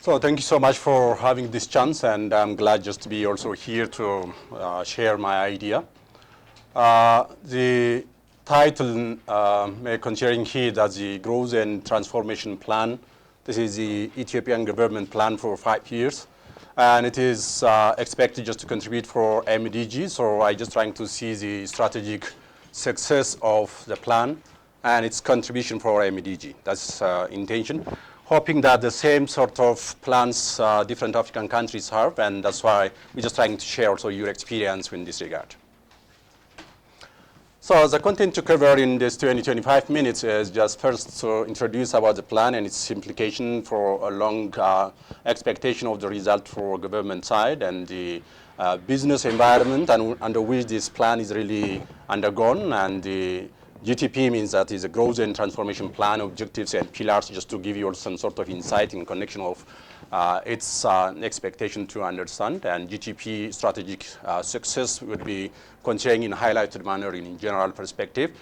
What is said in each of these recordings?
So thank you so much for having this chance, and I'm glad just to be also here to share my idea. The title may considering here that the Growth and Transformation Plan. This is the Ethiopian government plan for 5 years, and it is expected just to contribute for MDGs. So I just trying to see the strategic success of the plan and its contribution for MDG. That's intention. Hoping that the same sort of plans different African countries have, and that's why we're just trying to share also your experience in this regard. So the content to cover in this 25 minutes is just first to introduce about the plan and its implication for a long expectation of the result for government side and the business environment under which this plan is really undergone, and the GTP means that is a growth and transformation plan, objectives and pillars, just to give you some sort of insight in connection of its expectation to understand. And GTP strategic success would be contained in a highlighted manner in general perspective.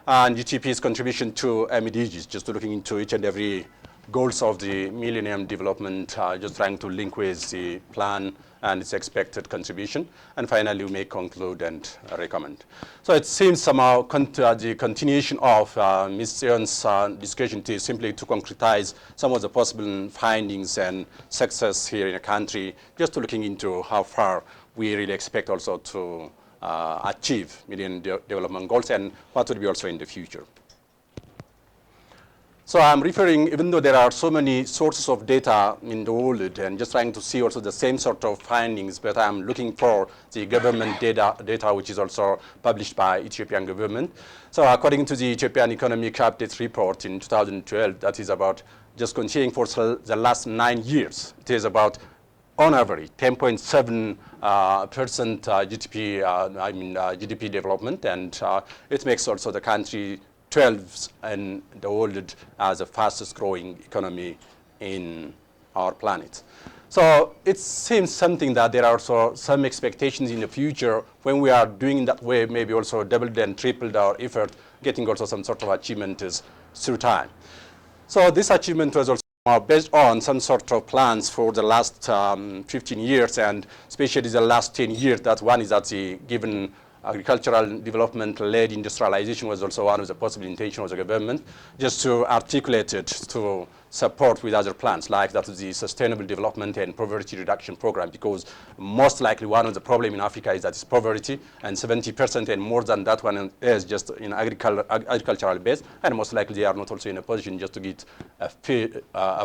And GTP's contribution to MDGs, just looking into each and every goals of the Millennium development, just trying to link with the plan and its expected contribution. And finally, we may conclude and recommend. So it seems somehow the continuation of Ms. Sion's discussion is simply to concretize some of the possible findings and success here in the country, just looking into how far we really expect also to achieve Millennium Development Goals and what would be also in the future. So I'm referring, even though there are so many sources of data in the world, and just trying to see also the same sort of findings, but I'm looking for the government data which is also published by Ethiopian government. So according to the Ethiopian Economic Update report in 2012, that is about just continuing for the last 9 years. It is about, on average, 10.7% GDP, GDP development, and it makes also the country 12th in the world as the fastest growing economy in our planet. So it seems something that there are also some expectations in the future when we are doing that way, maybe also doubled and tripled our effort, getting also some sort of achievements through time. So this achievement was also based on some sort of plans for the last 15 years, and especially the last 10 years. That one is that the given agricultural development-led industrialization was also one of the possible intentions of the government, just to articulate it to support with other plans, like that is the Sustainable Development and Poverty Reduction Program, because most likely one of the problems in Africa is that it's poverty, and 70% and more than that one is just in agricultural base, and most likely they are not also in a position just to get a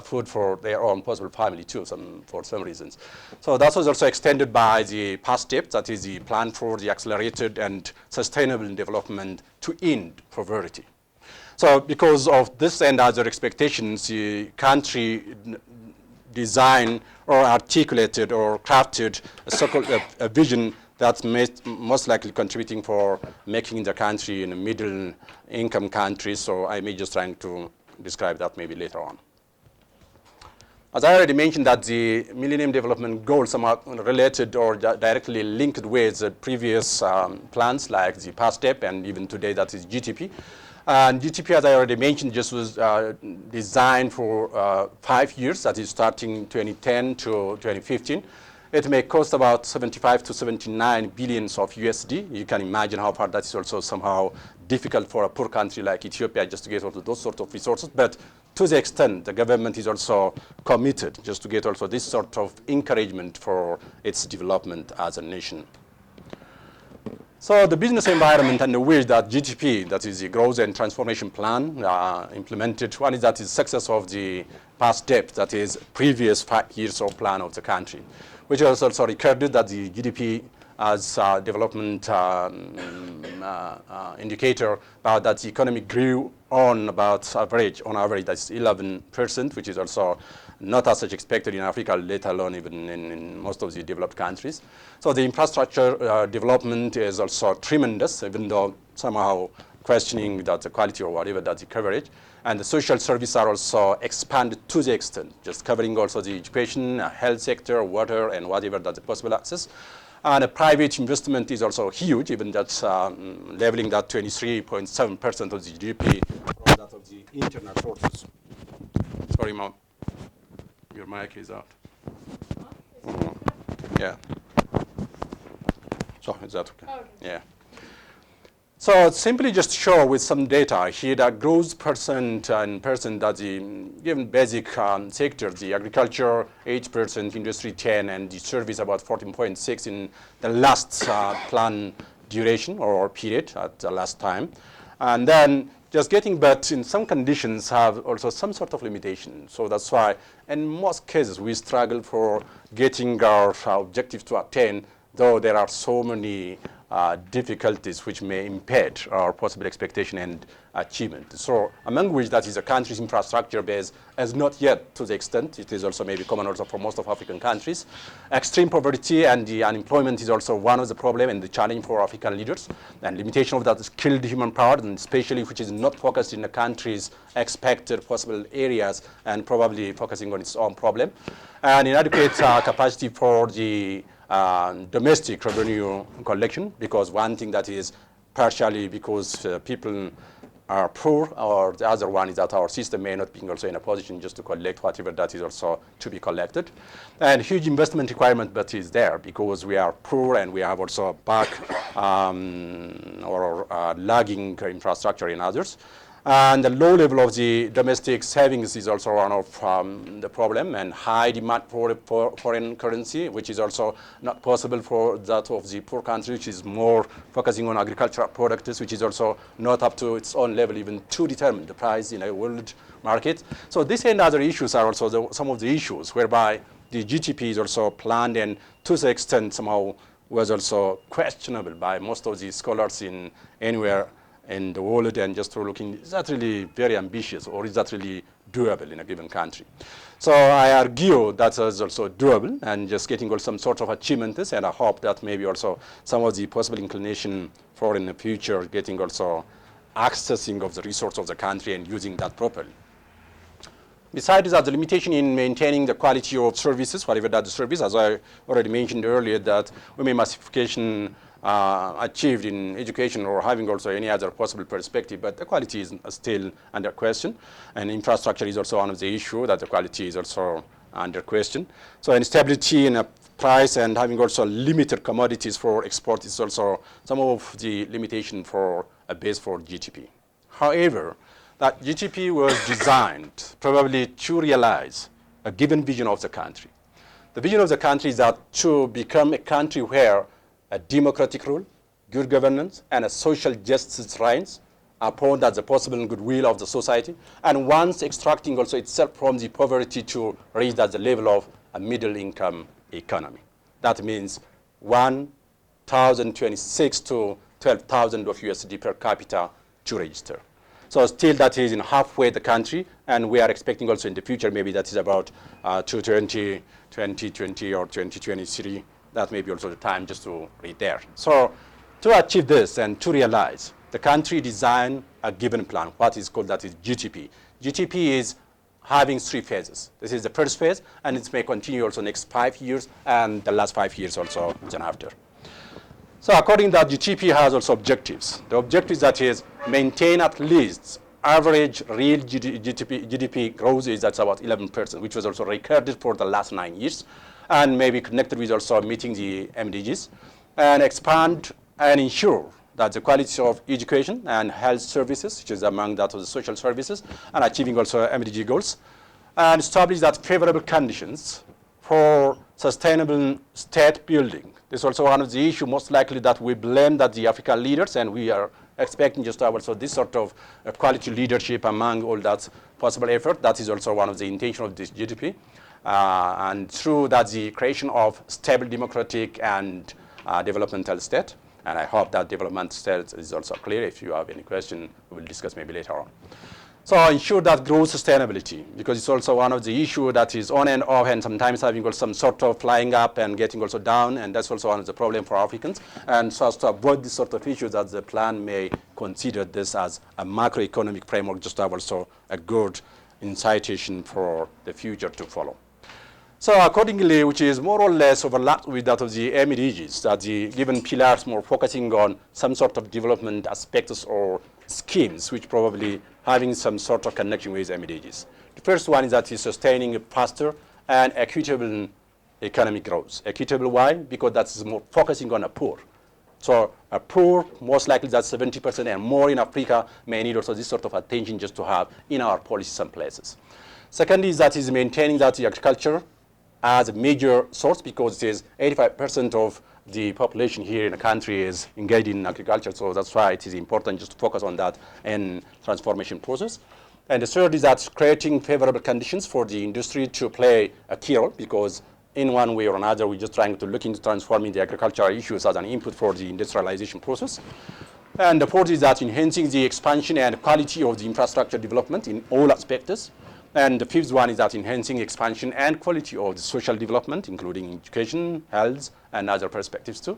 food for their own possible family too, for some reasons. So that was also extended by the past step, that is the plan for the accelerated and sustainable development to end poverty. So because of this and other expectations, the country designed or articulated or crafted a vision that's most likely contributing for making the country in a middle income country. So I may just trying to describe that maybe later on. As I already mentioned, that the Millennium Development Goals are related or directly linked with the previous plans like the past step and even today that is GTP. And GTP, as I already mentioned, just was designed for 5 years, that is starting 2010 to 2015. It may cost about 75 to 79 billions of USD. You can imagine how far that is also somehow difficult for a poor country like Ethiopia just to get also those sort of resources. But to the extent the government is also committed just to get also this sort of encouragement for its development as a nation. So the business environment and the way that GTP, that is the Growth and Transformation Plan, implemented, one is that is success of the past step, that is previous 5 years of plan of the country, which was also recorded that the GDP as development indicator about that the economy grew on about average, that's 11%, which is also not as such expected in Africa, let alone even in most of the developed countries. So the infrastructure development is also tremendous, even though somehow questioning that the quality or whatever that the coverage. And the social services are also expanded to the extent, just covering also the education, health sector, water, and whatever that's the possible access. And the private investment is also huge, even that's leveling that 23.7% of the GDP from that of the internal sources. Sorry, Mom. Your mic is out. Oh, Yeah. So is that okay? oh, okay. Yeah. So simply just show with some data here that growth percent and percent that the given basic sectors, the agriculture 8%, industry 10, and the service about 14.6 in the last plan duration or period at the last time. And then just getting, but in some conditions have also some sort of limitation. So that's why in most cases we struggle for getting our objectives to attain, though there are so many difficulties which may impede our possible expectation and achievement. So among which that is a country's infrastructure base as not yet to the extent, it is also maybe common also for most of African countries. Extreme poverty and the unemployment is also one of the problem and the challenge for African leaders, and limitation of that skilled human power, and especially which is not focused in the country's expected possible areas and probably focusing on its own problem. And inadequate capacity for the domestic revenue collection, because one thing that is partially because people are poor, or the other one is that our system may not be also in a position just to collect whatever that is also to be collected. And huge investment requirement that is there because we are poor and we have also back or lagging infrastructure in others. And the low level of the domestic savings is also one of the problem, and high demand for foreign currency, which is also not possible for that of the poor country, which is more focusing on agricultural products, which is also not up to its own level even to determine the price in a world market. So this and other issues are also some of the issues whereby the GTP is also planned and to the extent somehow was also questionable by most of the scholars in anywhere in the world, and just for looking, is that really very ambitious or is that really doable in a given country? So I argue that is also doable and just getting some sort of achievements, and I hope that maybe also some of the possible inclination for in the future getting also accessing of the resource of the country and using that properly. Besides that, the limitation in maintaining the quality of services, whatever that the service, as I already mentioned earlier, that women massification achieved in education or having also any other possible perspective, but the quality is still under question. And infrastructure is also one of the issues that the quality is also under question. So instability in a price and having also limited commodities for export is also some of the limitation for a base for GTP. However, that GTP was designed probably to realize a given vision of the country. The vision of the country is that to become a country where a democratic rule, good governance, and a social justice reigns upon that the possible goodwill of the society, and once extracting also itself from the poverty to reach at the level of a middle income economy. That means 1,026 to 12,000 of USD per capita to register. So still that is in halfway the country, and we are expecting also in the future maybe that is about 2020 or 2023. That may be also the time just to read there. So to achieve this and to realize, the country designed a given plan, what is called that is GTP. GTP is having 3 phases. This is the first phase, and it may continue also next 5 years, and the last 5 years also then after. So according to that, GTP has also objectives. The objectives that is maintain at least average real GDP growth is that's about 11%, which was also recorded for the last 9 years, and maybe connected with also meeting the MDGs, and expand and ensure that the quality of education and health services, which is among that of the social services, and achieving also MDG goals, and establish that favorable conditions for sustainable state building. This is also one of the issues most likely that we blame that the African leaders, and we are expecting just to have also this sort of quality leadership among all that possible effort. That is also one of the intention of this GDP. And through that, the creation of stable democratic and developmental state. And I hope that development state is also clear. If you have any question, we will discuss maybe later on. So ensure that growth sustainability, because it's also one of the issues that is on and off, and sometimes having also some sort of flying up and getting also down, and that's also one of the problem for Africans. And so as to avoid this sort of issues, that the plan may consider this as a macroeconomic framework, just to have also a good incitation for the future to follow. So accordingly, which is more or less overlapped with that of the MDGs, that the given pillars more focusing on some sort of development aspects or schemes, which probably having some sort of connection with MDGs. The first one is that is sustaining a faster and equitable economic growth. Equitable, why? Because that's more focusing on a poor. So a poor, most likely that's 70% and more in Africa, may need also this sort of attention just to have in our policies some places. Second is that is maintaining that the agriculture as a major source, because it is 85% of the population here in the country is engaged in agriculture. So that's why it is important just to focus on that and transformation process. And the third is that creating favorable conditions for the industry to play a key role, because in one way or another, we're just trying to look into transforming the agricultural issues as an input for the industrialization process. And the fourth is that enhancing the expansion and quality of the infrastructure development in all aspects. And the fifth one is that enhancing expansion and quality of the social development, including education, health, and other perspectives too.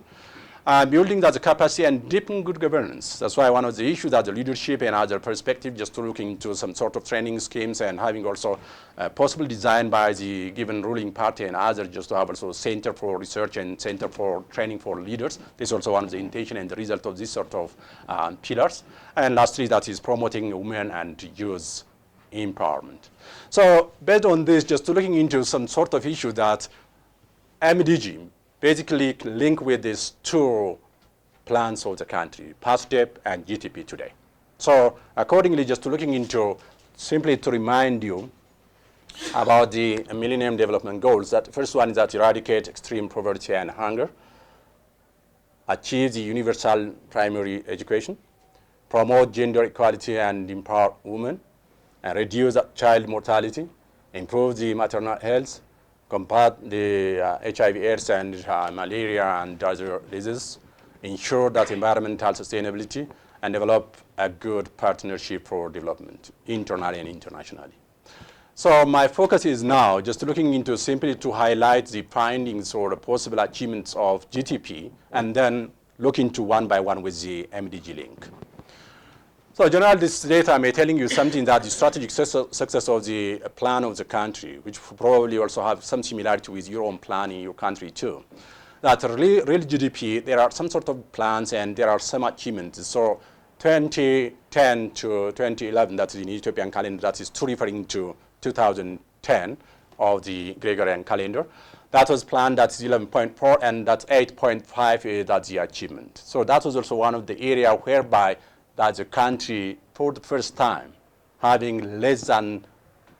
Building that the capacity and deepening good governance. That's why one of the issues that the leadership and other perspective, just to look into some sort of training schemes and having also possible design by the given ruling party and others, just to have also center for research and center for training for leaders. This is also one of the intention and the result of this sort of pillars. And lastly, that is promoting women and youth empowerment. So based on this, just to looking into some sort of issue that MDG basically link with these two plans of the country, PASDEP and GTP today. So accordingly, just to looking into, simply to remind you about the Millennium Development Goals, that the first one is that eradicate extreme poverty and hunger, achieve the universal primary education, promote gender equality and empower women, and reduce child mortality, improve the maternal health, combat the HIV, AIDS, and malaria and other diseases, ensure that environmental sustainability, and develop a good partnership for development, internally and internationally. So my focus is now just looking into simply to highlight the findings or the possible achievements of GTP, and then look into one by one with the MDG link. So generally, this data may telling you something that the strategic success of the plan of the country, which probably also have some similarity with your own plan in your country too. That real GDP, there are some sort of plans and there are some achievements. So 2010 to 2011, that is in Ethiopian calendar, that is referring to 2010 of the Gregorian calendar. That was planned, that's 11.4, and that's 8.5 is that's the achievement. So that was also one of the area whereby that the country, for the first time, having less than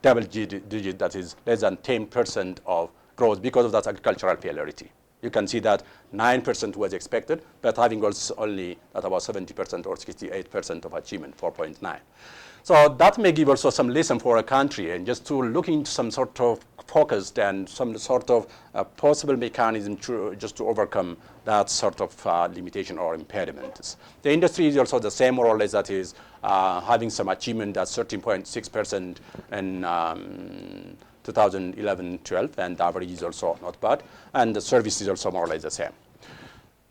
double digit, that is less than 10% of growth because of that agricultural failurity. You can see that 9% was expected, but having also only at about 70% or 68% of achievement, 4.9. So that may give also some lesson for a country, and just to look into some sort of focused and some sort of possible mechanism just to overcome that sort of limitation or impediments. The industry is also the same, more or less, that is having some achievement at 13.6% in 2011-12, and the average is also not bad, and the service is also more or less the same.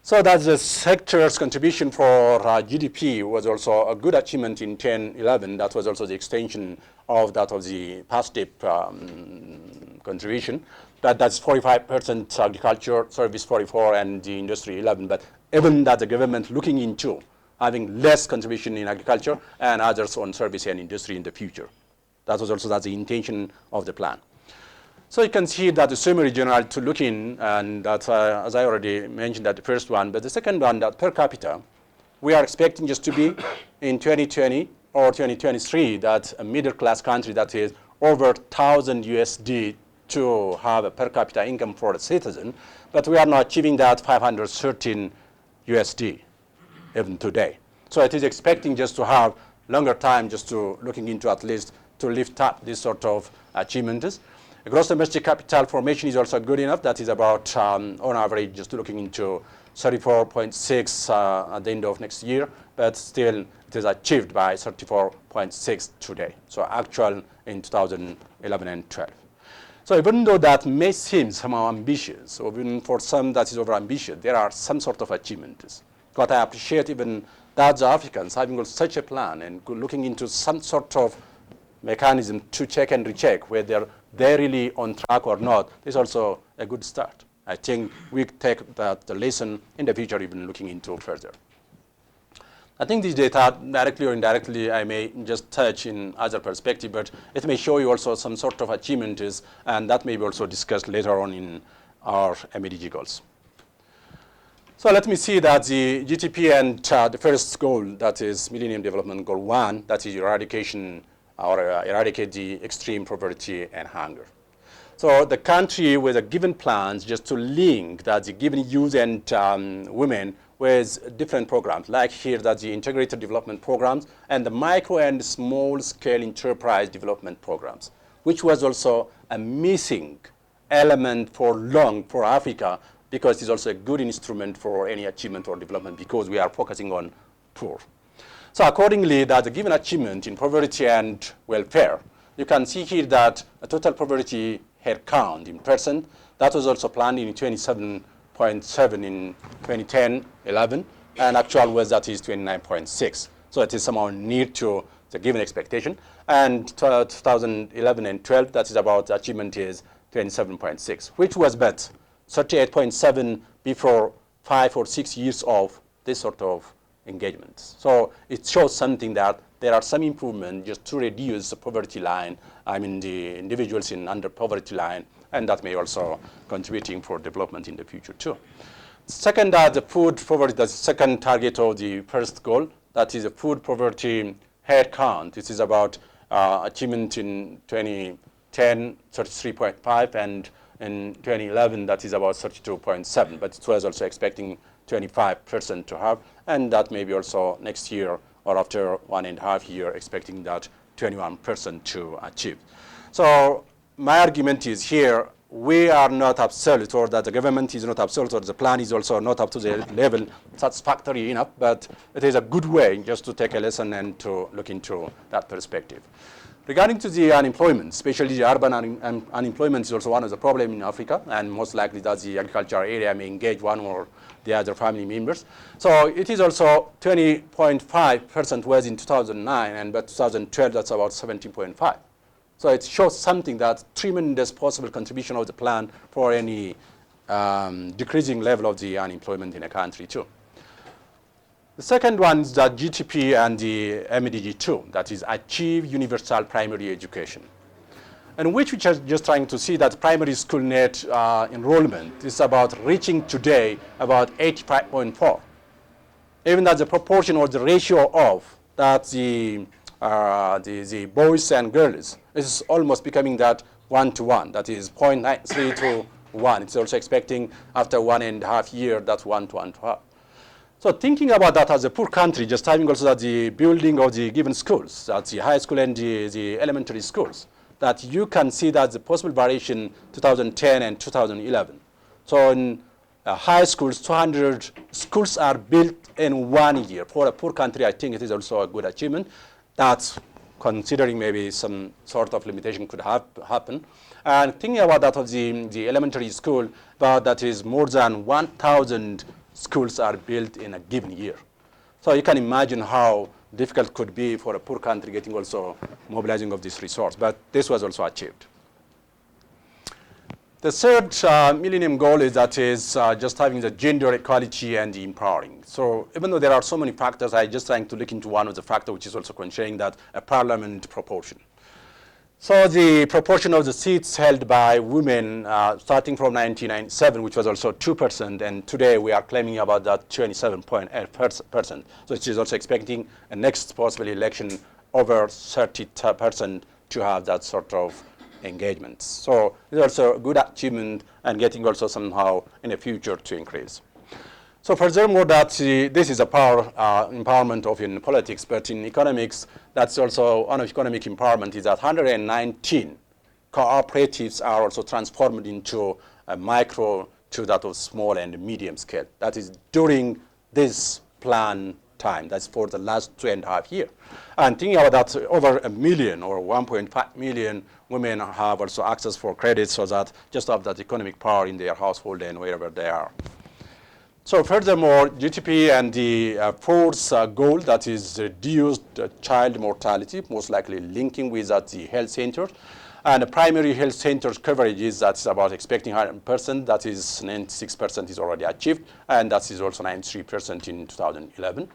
So that's the sector's contribution for GDP was also a good achievement in 10-11. That was also the extension of that of the PASDEP contribution. That's 45% agriculture, service 44, and the industry 11. But even that the government looking into having less contribution in agriculture and others on service and industry in the future. That was also that's the intention of the plan. So you can see that the summary general to look in, and that as I already mentioned that the first one, but the second one, that per capita, we are expecting just to be in 2020 or 2023 that a middle class country that is over 1,000 USD to have a per capita income for a citizen, but we are not achieving that 513 USD even today. So it is expecting just to have longer time just to looking into at least to lift up this sort of achievements. Gross domestic capital formation is also good enough. That is about, on average, just looking into 34.6 at the end of next year, but still it is achieved by 34.6 today. So actual in 2011 and 12. So even though that may seem somehow ambitious, or even for some that is over ambitious, there are some sort of achievements. But I appreciate even that the Africans having such a plan and looking into some sort of mechanism to check and recheck whether they're really on track or not is also a good start. I think we take that the lesson in the future even looking into further. I think these data, directly or indirectly, I may just touch in other perspective, but it may show you also some sort of achievements, and that may be also discussed later on in our MDG goals. So let me see that the GTP and the first goal, that is Millennium Development Goal 1, that is eradication or eradicate the extreme poverty and hunger. So the country with a given plans just to link that the given youth and women with different programs, like here that the integrated development programs and the micro and small scale enterprise development programs, which was also a missing element for long for Africa, because it's also a good instrument for any achievement or development because we are focusing on poor. So accordingly, that the given achievement in poverty and welfare, you can see here that a total poverty head count in percent, that was also planned in 27.7 in 2010-11, and actual was that is 29.6. So it is somehow near to the given expectation. And 2011 and 12, that is about the achievement is 27.6, which was better. 38.7 before 5 or 6 years of this sort of engagement. So it shows something that there are some improvement just to reduce the poverty line, I mean the individuals in under poverty line, and that may also contributing for development in the future too. Second, the food poverty, the second target of the first goal, that is the food poverty head count. This is about achievement in 2010, 33.5, and in 2011, that is about 32.7, but it was also expecting 25% to have, and that may be also next year or after 1.5 years, expecting that 21% to achieve. So my argument is here, we are not absolute, or that the government is not absolute, or the plan is also not up to the level satisfactory enough, but it is a good way just to take a lesson and to look into that perspective. Regarding to the unemployment, especially the urban unemployment is also one of the problems in Africa, and most likely that the agricultural area may engage one or the other family members. So it is also 20.5% was in 2009, and by 2012 that's about 17.5. So it shows something that tremendous possible contribution of the plan for any decreasing level of the unemployment in a country too. The second one is the GTP and the MDG 2, that is achieve universal primary education. And which are just trying to see that primary school net enrollment is about reaching today about 85.4. Even that the proportion or the ratio of that the boys and girls is almost becoming that 1-to-1, that is 0.93 to 1. It's also expecting after 1.5 years that's 1-to-1. So thinking about that as a poor country, just having also that the building of the given schools, that's the high school and the elementary schools, that you can see that the possible variation 2010 and 2011. So in high schools, 200 schools are built in 1 year. For a poor country, I think it is also a good achievement. That's considering maybe some sort of limitation could happen. And thinking about that of the elementary school, about that is more than 1,000 schools are built in a given year. So you can imagine how difficult it could be for a poor country getting also mobilizing of this resource, but this was also achieved. The third millennium goal is that is just having the gender equality and the empowering. So even though there are so many factors, I just trying to look into one of the factors, which is also concerning that a parliament proportion. So the proportion of the seats held by women starting from 1997, which was also 2%, and today we are claiming about that 27.8%. So it is also expecting a next possible election over 30% to have that sort of engagement. So it's also a good achievement and getting also somehow in the future to increase. So furthermore, that this is a power empowerment of in politics, but in economics, that's also one of economic empowerment is that 119 cooperatives are also transformed into a micro to that of small and medium scale. That is during this plan time. That's for the last 2.5 years. And thinking about that, over 1 million or 1.5 million women have also access for credit, so that just have that economic power in their household and wherever they are. So furthermore, GTP and the fourth goal, that is reduced child mortality, most likely linking with that the health center. And the primary health centers coverage is that's about expecting 100%, that is 96% is already achieved, and that is also 93% in 2011.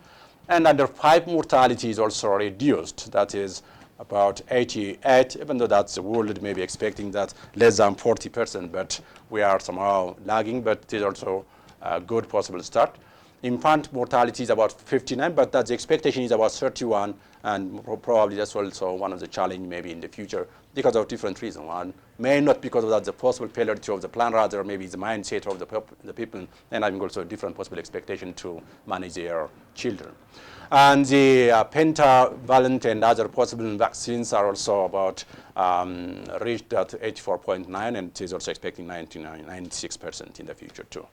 And under 5 mortality is also reduced. That is about 88, even though that's the world may be expecting that less than 40%, but we are somehow lagging, but it is also a good possible start. Infant mortality is about 59, but the expectation is about 31, and probably that's also one of the challenges maybe in the future because of different reasons. One may not because of that the possible failure of the plan, rather maybe the mindset of the people, and having also a different possible expectation to manage their children. And the pentavalent and other possible vaccines are also about reached at 84.9, and it is also expecting 96% in the future too.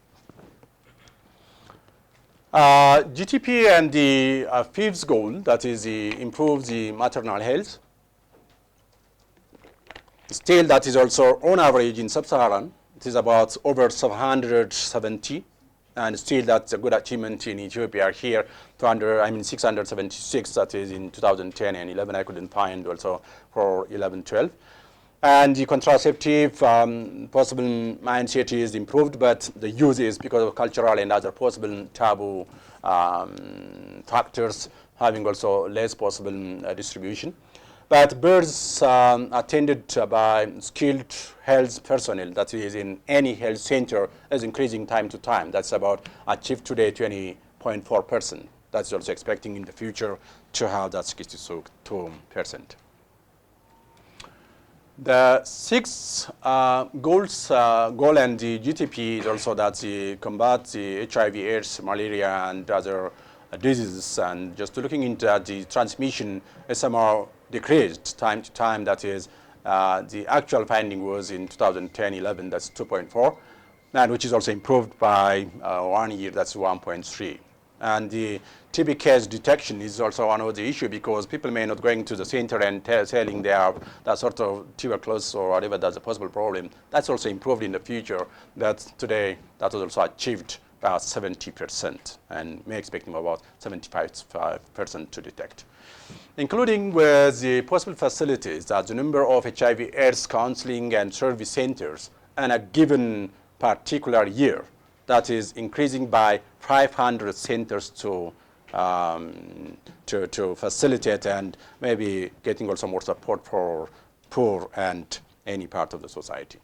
GTP and the fifth goal, that is improve the maternal health. Still, that is also on average in sub-Saharan, it is about over 770. And still, that's a good achievement in Ethiopia here, 676, that is in 2010 and 11. I couldn't find also for 11, 12. And the contraceptive possible mindset is improved, but the use is because of cultural and other possible taboo factors, having also less possible distribution. But births attended by skilled health personnel, that is in any health center, is increasing time to time. That's about achieved today 20.4%. That's also expecting in the future to have that 62%. The sixth goal and the GTP is also that the combat the HIV, AIDS, malaria, and other diseases, and just looking into the transmission is somehow decreased time to time. That is, the actual finding was in 2010-11, that's 2.4, and which is also improved by 1 year, that's 1.3. And the TB case detection is also one of the issue because people may not going to the center and telling they have that sort of tuberculosis or whatever that's a possible problem. That's also improved in the future. That today that was also achieved about 70%, and may expecting about 75% to detect. Including with the possible facilities that the number of HIV/AIDS counseling and service centers in a given particular year, that is increasing by 500 centers to facilitate and maybe getting also more support for poor and any part of the society.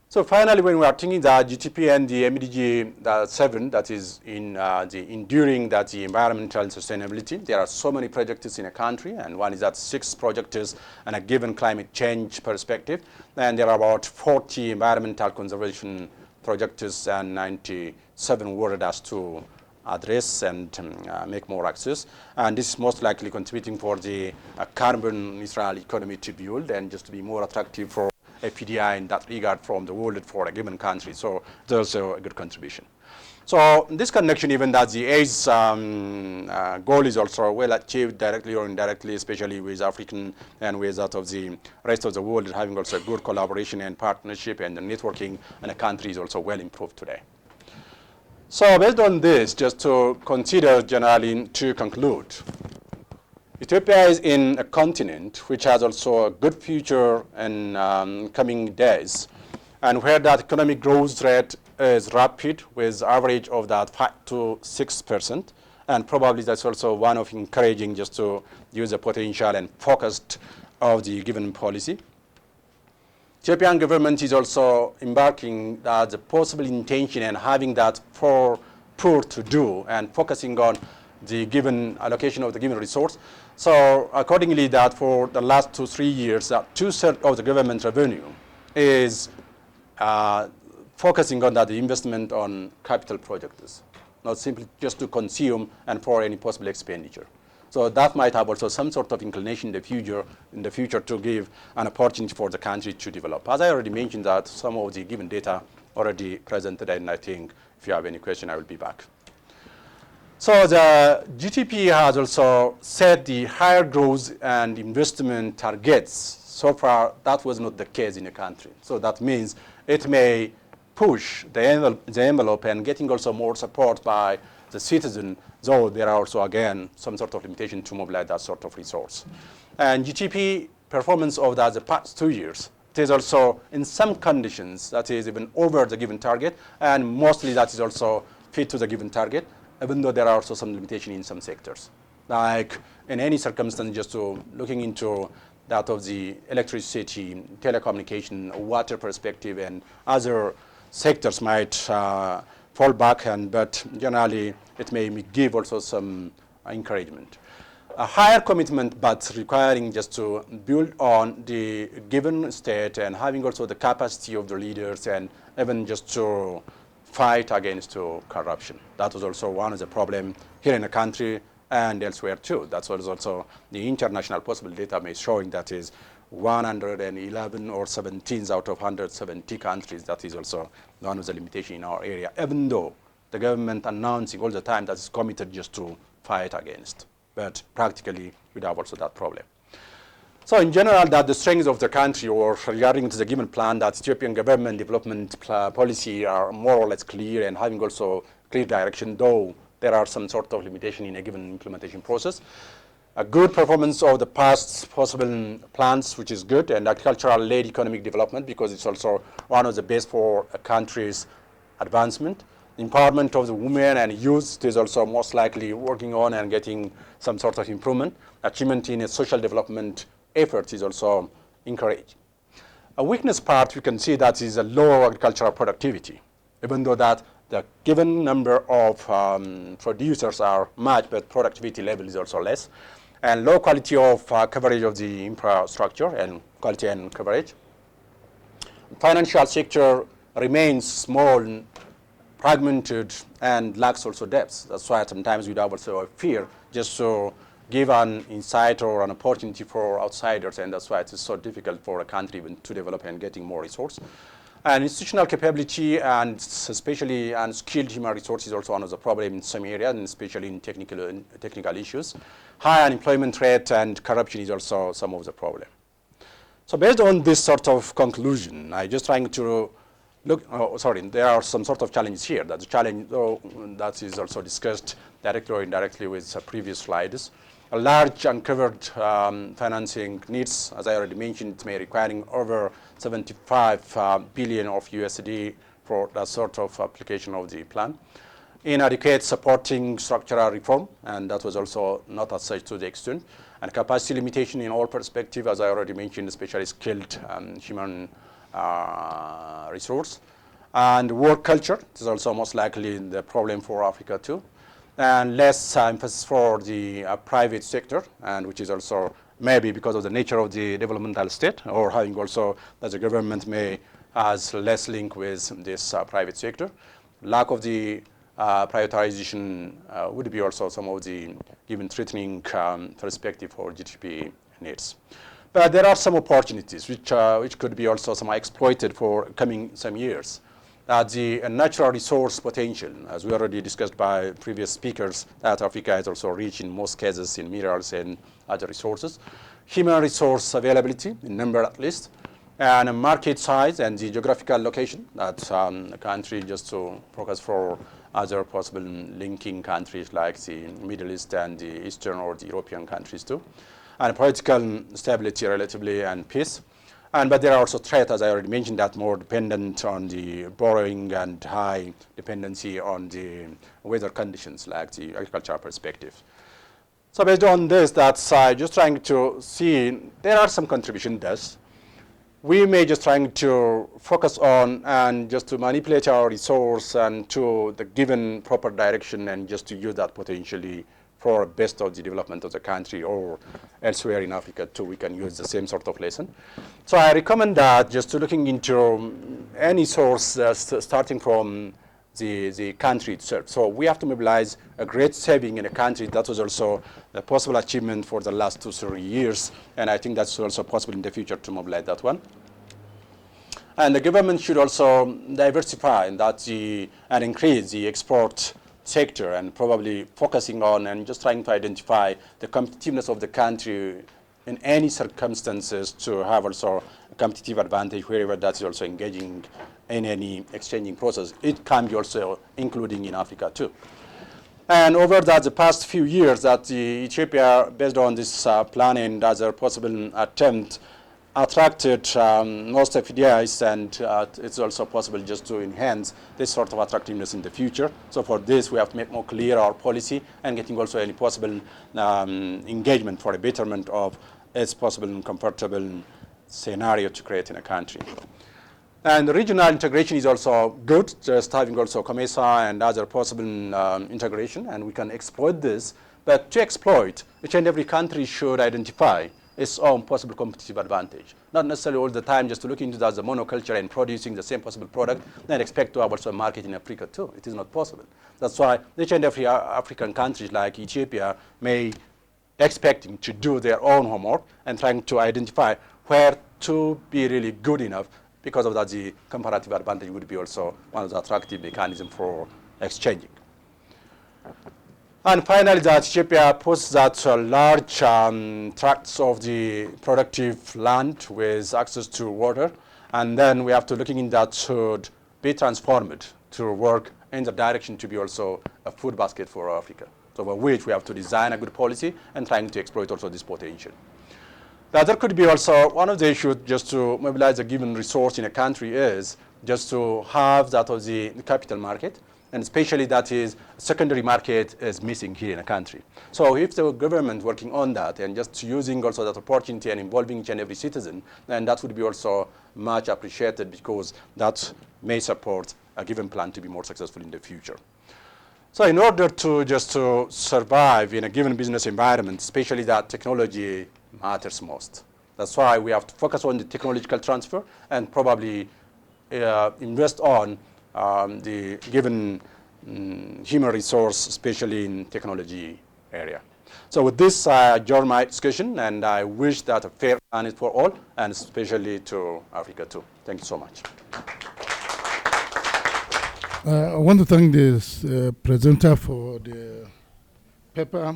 So finally, when we are thinking that GTP and the MDG 7, that is in the enduring that the environmental sustainability, there are so many projects in a country, and one is that 6 projects and a given climate change perspective, and there are about 40 environmental conservation projects and 97 words to address and make more access. And this is most likely contributing for the carbon neutral economy to build and just to be more attractive for FDI in that regard from the world for a given country. So there's also a good contribution. So this connection, even that the AIDS goal is also well achieved directly or indirectly, especially with African and with that of the rest of the world, having also good collaboration and partnership and the networking, and the country is also well improved today. So based on this, just to consider generally to conclude, Ethiopia is in a continent which has also a good future in coming days, and where that economic growth rate is rapid with average of that 5 to 6%, and probably that's also one of encouraging just to use the potential and focused of the given policy. Ethiopian government is also embarking the possible intention and having that for poor to do and focusing on the given allocation of the given resource. So accordingly, that for the last 2-3 years, 2/3 of the government revenue is focusing on that the investment on capital projects, not simply just to consume and for any possible expenditure. So that might have also some sort of inclination in the future to give an opportunity for the country to develop. As I already mentioned that some of the given data already presented, and I think if you have any question, I will be back. So the GTP has also set the higher growth and investment targets. So far, that was not the case in the country. So that means it may push the envelope and getting also more support by the citizen, though there are also, again, some sort of limitation to mobilize that sort of resource. And GTP performance of the past 2 years, it is also in some conditions that is even over the given target, and mostly that is also fit to the given target. even though there are also some limitation in some sectors. Like in any circumstance, just to looking into that of the electricity, telecommunication, water perspective, and other sectors might fall back, but generally it may give also some encouragement. A higher commitment, but requiring just to build on the given state and having also the capacity of the leaders and even just to fight against corruption. That was also one of the problems here in the country and elsewhere too. That was also the international possible database showing that is 111 or 17 out of 170 countries. That is also one of the limitations in our area, even though the government announcing all the time that it's committed just to fight against. But practically, we have also that problem. So in general, that the strengths of the country or regarding to the given plan that Ethiopian government development policy are more or less clear and having also clear direction, though there are some sort of limitation in a given implementation process. A good performance of the past possible plans, which is good, and agricultural-led economic development because it's also one of the best for a country's advancement. Empowerment of the women and youth is also most likely working on and getting some sort of improvement. Achievement in a social development effort is also encouraged. A weakness part we can see that is a lower agricultural productivity, even though that the given number of producers are much, but productivity level is also less. And low quality of coverage of the infrastructure and quality and coverage. Financial sector remains small, fragmented, and lacks also depth. That's why sometimes we have also a fear just to give an insight or an opportunity for outsiders, and that's why it is so difficult for a country even to develop and getting more resources. And institutional capability and especially skilled human resources is also one of the problems in some areas, and especially in technical issues. High unemployment rate and corruption is also some of the problem. So based on this sort of conclusion, I'm just trying to there are some sort of challenges here. That the challenge, though, that is also discussed directly or indirectly with previous slides. A large uncovered financing needs, as I already mentioned, it may requiring over 75 billion of USD for that sort of application of the plan. Inadequate supporting structural reform, and that was also not as such to the extent. And capacity limitation in all perspectives, as I already mentioned, especially skilled human resource. And work culture is also most likely the problem for Africa too. And less emphasis for the private sector, and which is also maybe because of the nature of the developmental state, or having also that the government may has less link with this private sector. Lack of the privatization would be also some of the given threatening perspective for GTP needs. But there are some opportunities which could be also some exploited for coming some years. The natural resource potential, as we already discussed by previous speakers, that Africa is also rich in most cases in minerals and other resources. Human resource availability, in number at least, and market size and the geographical location, that the country just to focus for other possible linking countries like the Middle East and the Eastern or the European countries too. And political stability relatively and peace. But there are also threats, as I already mentioned, that more dependent on the borrowing and high dependency on the weather conditions, like the agricultural perspective. So based on this, that's just trying to see, there are some contribution does. We may just trying to focus on and just to manipulate our resource and to the given proper direction and just to use that potentially for best of the development of the country or elsewhere in Africa too, we can use the same sort of lesson. So I recommend that just to looking into any source starting from the country itself. So we have to mobilize a great saving in a country. That was also a possible achievement for the last 2-3 years, and I think that's also possible in the future to mobilize that one. And the government should also diversify and increase the export sector and probably focusing on and just trying to identify the competitiveness of the country in any circumstances to have also a competitive advantage wherever that is also engaging in any exchanging process. It can be also including in Africa too. And over the past few years that Ethiopia, based on this plan and other possible attempt, attracted most FDIs, and it's also possible just to enhance this sort of attractiveness in the future. So for this, we have to make more clear our policy and getting also any possible engagement for a betterment of its possible and comfortable scenario to create in a country. And regional integration is also good, just having also COMESA and other possible integration, and we can exploit this. But to exploit, each and every country should identify its own possible competitive advantage. Not necessarily all the time just to look into that as a monoculture and producing the same possible product, then expect to have also a market in Africa too. It is not possible. That's why each and every African countries like Ethiopia may expecting to do their own homework and trying to identify where to be really good enough. Because of that, the comparative advantage would be also one of the attractive mechanisms for exchanging. And finally, that Ethiopia possesses that large tracts of the productive land with access to water. And then we have to looking in that should be transformed to work in the direction to be also a food basket for Africa. So for which we have to design a good policy and trying to exploit also this potential. The other could be also one of the issues just to mobilize a given resource in a country is just to have that of the capital market, and especially that is secondary market is missing here in a country. So if the government working on that and just using also that opportunity and involving each and every citizen, then that would be also much appreciated because that may support a given plan to be more successful in the future. So in order to just to survive in a given business environment, especially that technology matters most. That's why we have to focus on the technological transfer and probably invest on the given human resource, especially in technology area. So with this, I adjourn my discussion, and I wish that a fair plan is for all, and especially to Africa too. Thank you so much. I want to thank this presenter for the paper,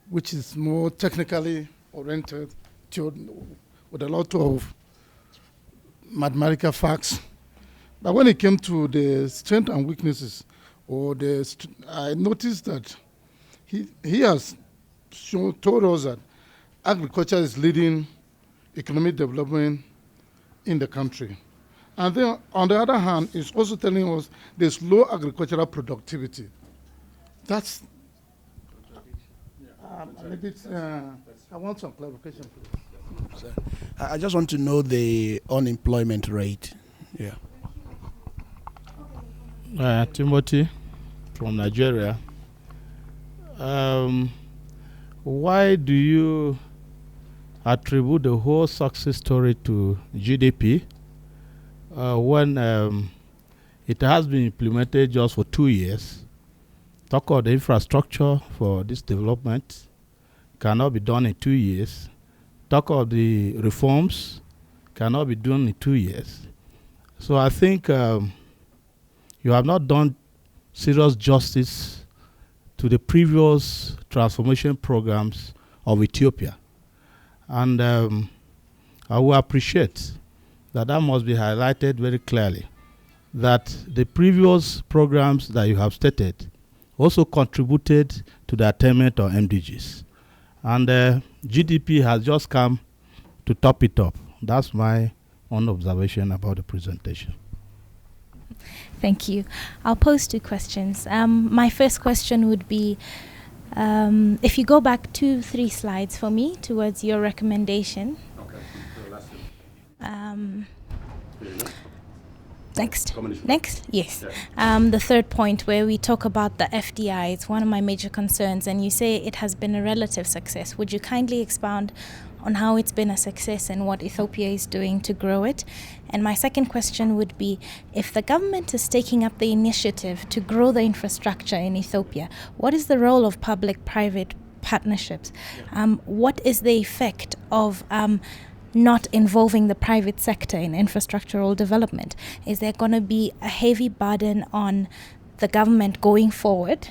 which is more technically oriented with a lot of mathematical facts. But when it came to the strengths and weaknesses, I noticed that he has told us that agriculture is leading economic development in the country. And then, on the other hand, it's also telling us there's low agricultural productivity. That's a bit, I want some clarification, please. I just want to know the unemployment rate. Yeah. Timothy from Nigeria. Why do you attribute the whole success story to GDP when it has been implemented just for 2 years? Talk of the infrastructure for this development cannot be done in 2 years. Talk of the reforms cannot be done in 2 years. So I think you have not done serious justice to the previous transformation programs of Ethiopia. And I will appreciate that must be highlighted very clearly, that the previous programs that you have stated also contributed to the attainment of MDGs. And GDP has just come to top it up. That's my own observation about the presentation. Thank you. I'll pose 2 questions. My first question would be, if you go back 2-3 slides for me towards your recommendation. Okay. Next? Yes. The third point where we talk about the FDI, it's one of my major concerns, and you say it has been a relative success. Would you kindly expound on how it's been a success and what Ethiopia is doing to grow it? And my second question would be, if the government is taking up the initiative to grow the infrastructure in Ethiopia, what is the role of public-private partnerships? What is the effect of not involving the private sector in infrastructural development? Is there going to be a heavy burden on the government going forward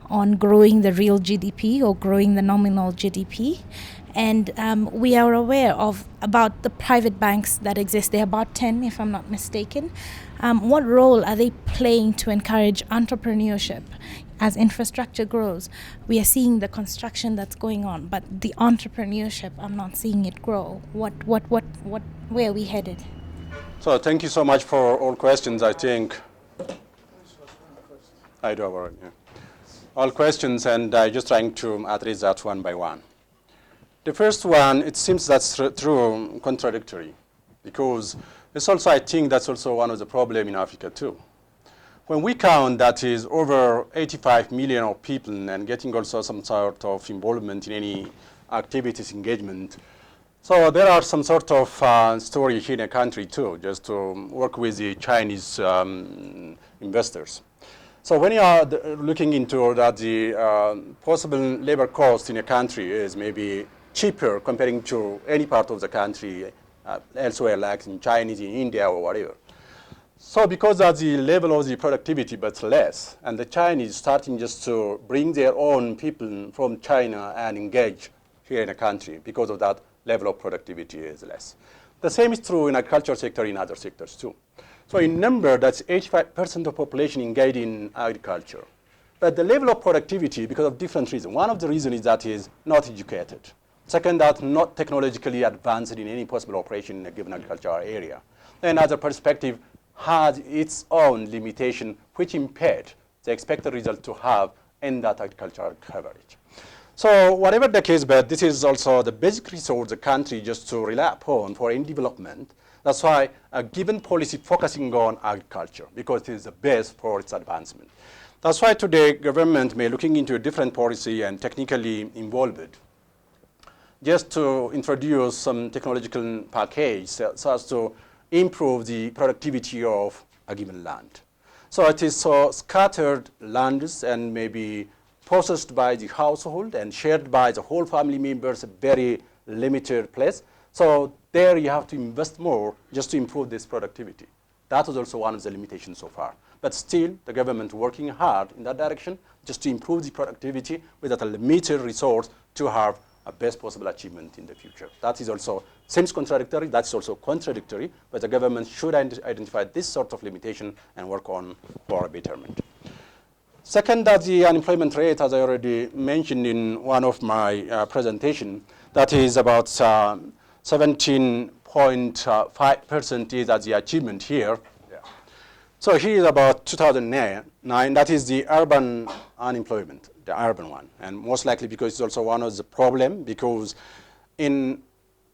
on growing the real GDP or growing the nominal GDP? And we are aware of about the private banks that exist. There are about 10, if I'm not mistaken. What role are they playing to encourage entrepreneurship? As infrastructure grows, we are seeing the construction that's going on, but the entrepreneurship, I'm not seeing it grow. Where are we headed? So thank you so much for all questions. I think I do have already. Yeah. All questions, and I'm just trying to address that one by one. The first one, it seems that's true, contradictory, because it's also, I think that's also one of the problems in Africa too. When we count that is over 85 million of people and getting also some sort of involvement in any activities, engagement, so there are some sort of story here in a country too, just to work with the Chinese investors. So when you are looking into that the possible labor cost in a country is maybe cheaper comparing to any part of the country elsewhere, like in Chinese, in India, or whatever. So because of the level of the productivity, but less, and the Chinese starting just to bring their own people from China and engage here in the country because of that level of productivity is less. The same is true in agriculture sector, in other sectors too. So in number, that's 85% of population engaged in agriculture. But the level of productivity, because of different reasons. One of the reasons is that is not educated. Second, that not technologically advanced in any possible operation in a given agricultural area. Another perspective has its own limitation, which impaired the expected result to have in that agricultural coverage. So whatever the case, but this is also the basic resource the country just to rely upon for any development. That's why a given policy focusing on agriculture, because it is the base for its advancement. That's why today government may looking into a different policy and technically involved, just to introduce some technological package so as to improve the productivity of a given land. So it is so scattered lands and maybe processed by the household and shared by the whole family members, a very limited place. So there you have to invest more just to improve this productivity. That was also one of the limitations so far. But still, the government working hard in that direction just to improve the productivity with a limited resource to have a best possible achievement in the future. That is also, seems contradictory, that's also contradictory, but the government should identify this sort of limitation and work on for a betterment. Second, that the unemployment rate, as I already mentioned in one of my presentation, that is about 17.5% is as the achievement here. Yeah. So here is about 2009, that is the urban unemployment, the urban one. And most likely because it's also one of the problem, because in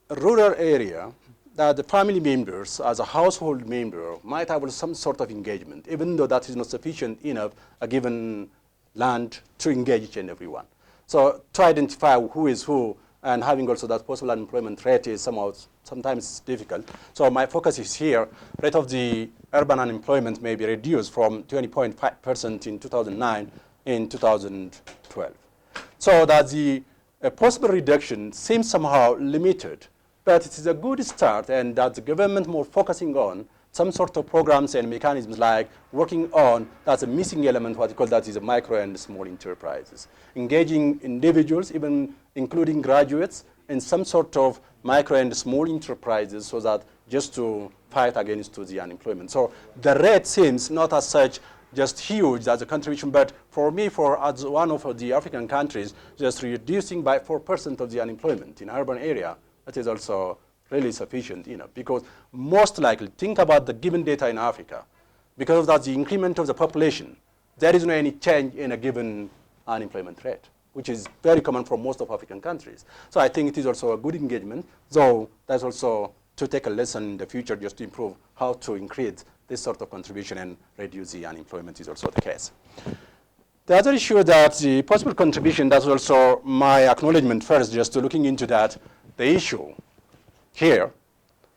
rural area, that the family members as a household member might have some sort of engagement, even though that is not sufficient enough a given land to engage each and every one. So to identify who is who and having also that possible unemployment rate is sometimes difficult. So my focus is here. Rate of the urban unemployment may be reduced from 20.5% in 2009 in 2012. So that the possible reduction seems somehow limited, but it is a good start, and that the government more focusing on some sort of programs and mechanisms like working on, that's a missing element, what you call that is a micro and small enterprises. Engaging individuals, even including graduates, in some sort of micro and small enterprises so that just to fight against the unemployment. So the rate seems not as such just huge as a contribution, but for me, as one of the African countries, just reducing by 4% of the unemployment in urban area, that is also really sufficient, because most likely, think about the given data in Africa, because of that, the increment of the population, there is no any change in a given unemployment rate, which is very common for most of African countries. So I think it is also a good engagement, though that's also to take a lesson in the future just to improve how to increase this sort of contribution and reduce the unemployment is also the case. The other issue that the possible contribution, that's also my acknowledgement first, just to looking into that, the issue here,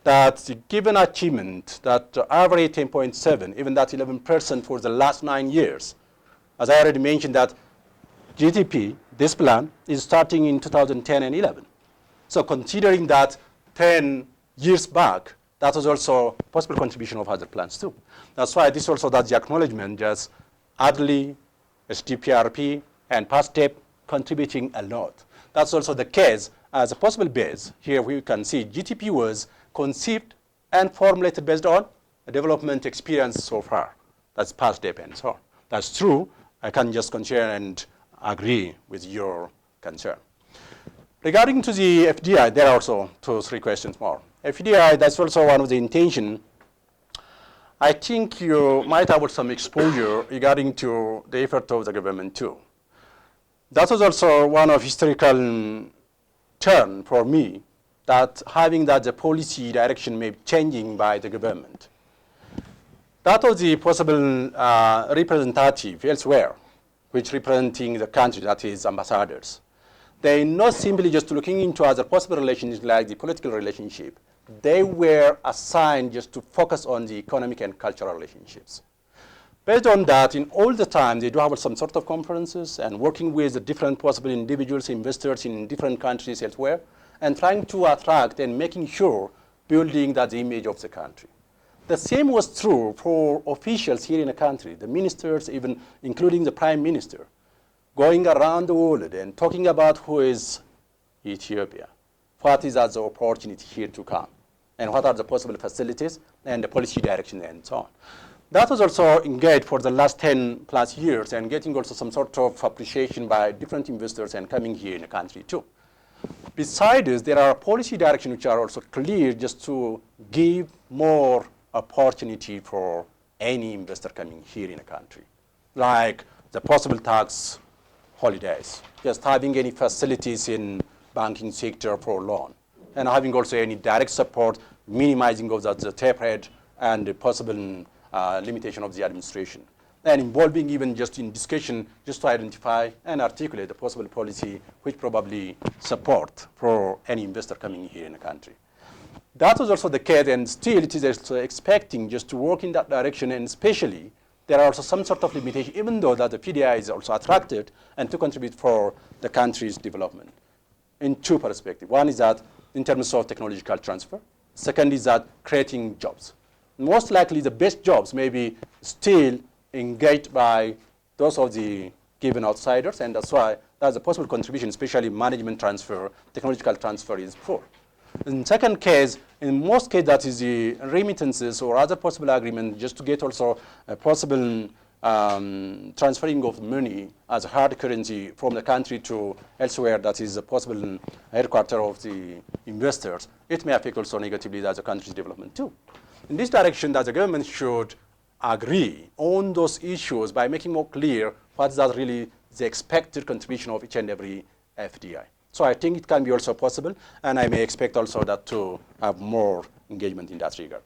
that the given achievement, that average 10.7, even that 11% for the last 9 years, as I already mentioned that GTP, this plan, is starting in 2010 and 11. So considering that 10 years back, that was also possible contribution of other plans too. That's why this also that's the acknowledgement, just Addis, STPRP, and PASTEP contributing a lot. That's also the case as a possible base. Here we can see GTP was conceived and formulated based on a development experience so far. That's past data and so on. That's true. I can just concern and agree with your concern. Regarding to the FDI, there are also 2 or 3 questions more. FDI, that's also one of the intention. I think you might have some exposure regarding to the effort of the government too. That was also one of historical turn for me, that having that the policy direction may be changing by the government. That was the possible representative elsewhere, which representing the country, that is ambassadors. They're not simply just looking into other possible relations like the political relationship. They were assigned just to focus on the economic and cultural relationships. Based on that, in all the time, they do have some sort of conferences and working with the different possible individuals, investors in different countries elsewhere, and trying to attract and making sure building that the image of the country. The same was true for officials here in the country, the ministers, even including the prime minister, going around the world and talking about who is Ethiopia, what is the opportunity here to come, and what are the possible facilities and the policy direction and so on. That was also engaged for the last 10 plus years and getting also some sort of appreciation by different investors and coming here in the country too. Besides this, there are policy directions which are also clear just to give more opportunity for any investor coming here in the country, like the possible tax holidays, just having any facilities in banking sector for loan, and having also any direct support, minimizing of the tape rate and the possible limitation of the administration, and involving even just in discussion just to identify and articulate the possible policy which probably support for any investor coming here in the country. That was also the case, and still it is also expecting just to work in that direction, and especially there are also some sort of limitation, even though that the PDI is also attracted and to contribute for the country's development in 2 perspectives. One is that in terms of technological transfer. Second is that creating jobs. Most likely the best jobs may be still engaged by those of the given outsiders, and that's why that's a possible contribution, especially management transfer, technological transfer is poor. In second case, in most cases, that is the remittances or other possible agreement just to get also a possible transferring of money as hard currency from the country to elsewhere, that is a possible headquarter of the investors. It may affect also negatively the country's development too. In this direction, that the government should agree on those issues by making more clear what is that really the expected contribution of each and every FDI. So I think it can be also possible, and I may expect also that to have more engagement in that regard.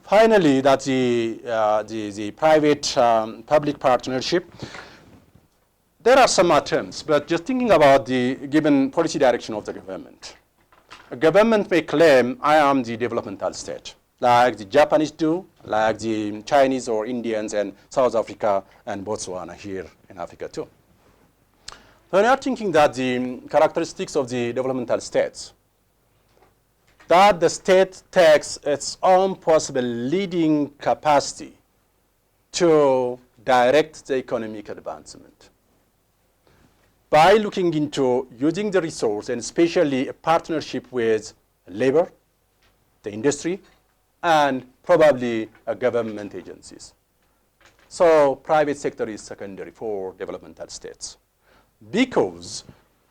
Finally, that the private-public partnership, there are some attempts, but just thinking about the given policy direction of the government. A government may claim, I am the developmental state, like the Japanese do, like the Chinese or Indians and South Africa and Botswana here in Africa too. So we are thinking that the characteristics of the developmental states, that the state takes its own possible leading capacity to direct the economic advancement by looking into using the resource, and especially a partnership with labor, the industry, and probably government agencies. So private sector is secondary for developmental states, because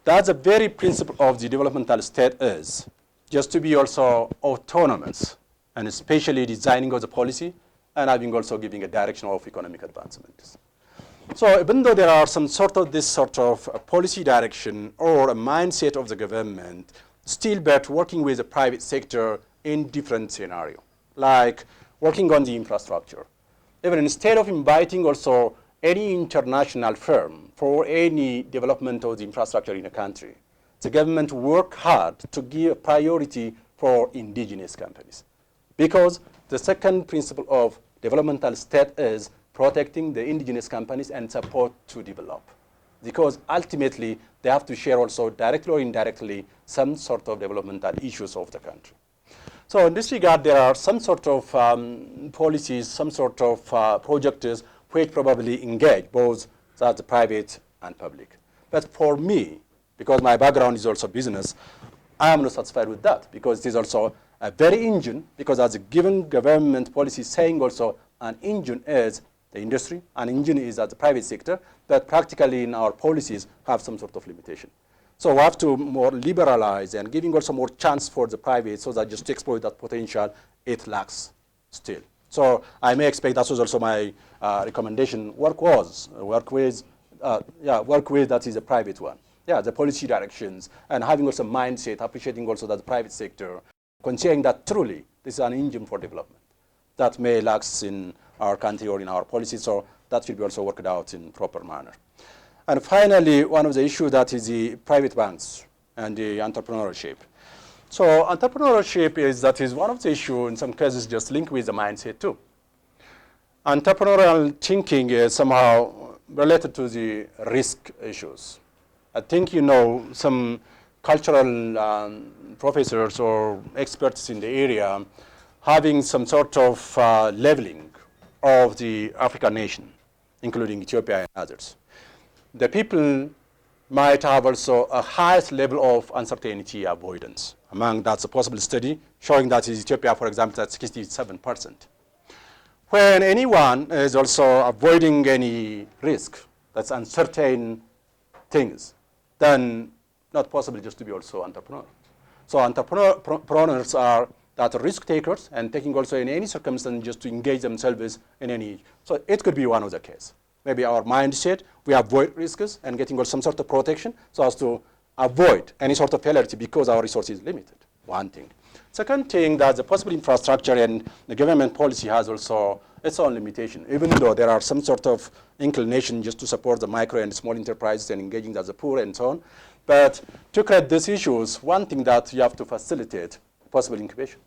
that's the very principle of the developmental state is just to be also autonomous, and especially designing of the policy and having also giving a direction of economic advancement. So even though there are some sort of this sort of a policy direction or a mindset of the government, still but working with the private sector in different scenario, like working on the infrastructure. Even instead of inviting also any international firm for any development of the infrastructure in a country, the government work hard to give priority for indigenous companies. Because the second principle of developmental state is protecting the indigenous companies and support to develop. Because ultimately, they have to share also directly or indirectly some sort of developmental issues of the country. So in this regard, there are some sort of policies, some sort of projects which probably engage both the private and public. But for me, because my background is also business, I am not satisfied with that, because it is also a very engine, because as a given government policy saying also an engine is the industry, an engine is at the private sector, but practically in our policies have some sort of limitation. So we have to more liberalize and giving also more chance for the private so that just to exploit that potential, it lacks still. So I may expect that was also my recommendation. Work with that is a private one. Yeah, the policy directions and having also mindset, appreciating also that the private sector, considering that truly this is an engine for development that may lack in our country or in our policy. So that should be also worked out in proper manner. And finally, one of the issues that is the private banks and the entrepreneurship. So entrepreneurship is one of the issues in some cases just linked with the mindset too. Entrepreneurial thinking is somehow related to the risk issues. I think you know some cultural professors or experts in the area having some sort of leveling of the African nation, including Ethiopia and others. The people might have also a highest level of uncertainty avoidance. Among that's a possible study showing that in Ethiopia, for example, that's 67%. When anyone is also avoiding any risk, that's uncertain things, then not possible just to be also entrepreneur. So entrepreneurs are that risk takers and taking also in any circumstance just to engage themselves in any. So it could be one of the case. Maybe our mindset, we avoid risks and getting some sort of protection so as to avoid any sort of failure because our resource is limited, one thing. Second thing, that the possible infrastructure and the government policy has also its own limitation, even though there are some sort of inclination just to support the micro and small enterprises and engaging the poor and so on. But to create these issues, one thing that you have to facilitate possible incubation.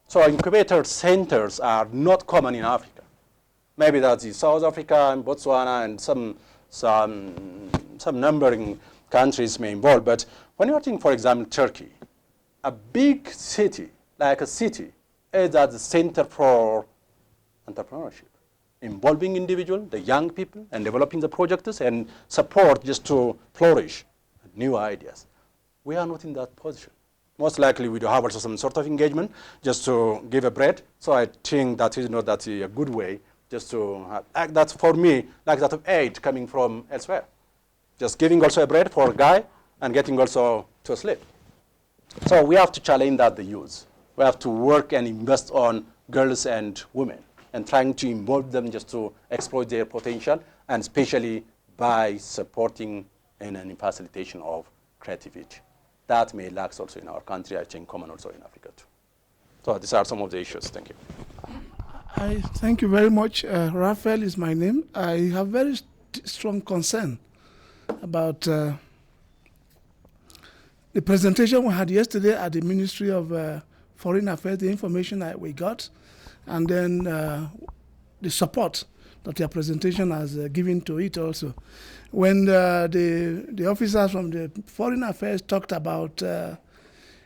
So incubator centers are not common in Africa. Maybe that's in South Africa and Botswana and some numbering countries may involve. But when you're thinking, for example, Turkey, a big city, like a city, is at the center for entrepreneurship, involving individual, the young people, and developing the projects and support just to flourish new ideas. We are not in that position. Most likely we do have also some sort of engagement just to give a bread. So I think that is not that a good way just to act that for me, like that of aid coming from elsewhere. Just giving also a bread for a guy and getting also to sleep. So we have to challenge that the youth. We have to work and invest on girls and women and trying to involve them just to exploit their potential, and especially by supporting and an facilitation of creativity. That may lack also in our country, I think common also in Africa too. So these are some of the issues. Thank you. I thank you very much. Raphael is my name. I have very strong concern about the presentation we had yesterday at the Ministry of Foreign Affairs, the information that we got, and then the support that your presentation has given to it also. When the officers from the Foreign Affairs talked about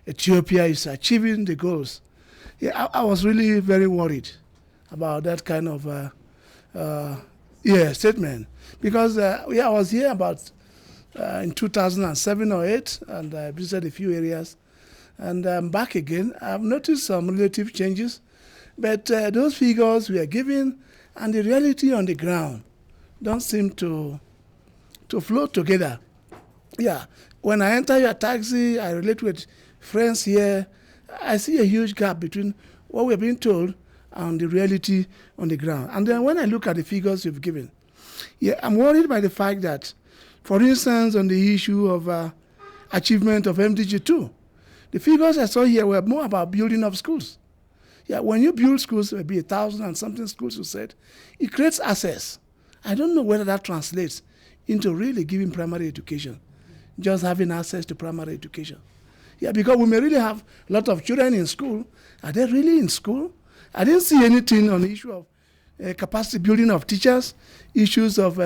Ethiopia is achieving the goals, yeah, I was really very worried about that kind of statement, because I was here about in 2007 or 8, and I visited a few areas, and I'm back again. I've noticed some relative changes, but those figures we are given and the reality on the ground don't seem to flow together. Yeah, when I enter your taxi, I relate with friends here, I see a huge gap between what we're being told and the reality on the ground. And then when I look at the figures you've given, yeah, I'm worried by the fact that, for instance, on the issue of achievement of MDG 2, the figures I saw here were more about building of schools. Yeah, when you build schools, maybe 1,000 and something schools, you said, it creates access. I don't know whether that translates into really giving primary education, just having access to primary education. Yeah, because we may really have a lot of children in school. Are they really in school? I didn't see anything on the issue of capacity building of teachers, issues of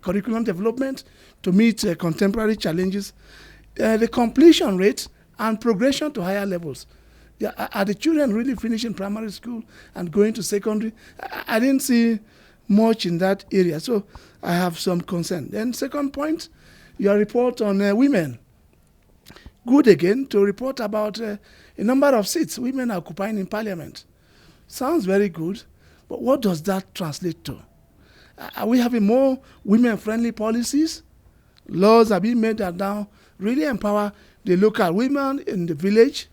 curriculum development to meet contemporary challenges, the completion rate and progression to higher levels. Yeah, are the children really finishing primary school and going to secondary? I didn't see much in that area, so I have some concern. Then second point, your report on women good again to report about a number of seats women are occupying in parliament. Sounds very good, but what does that translate to? Are we having more women-friendly policies? Laws are being made that now really empower the local women in the village.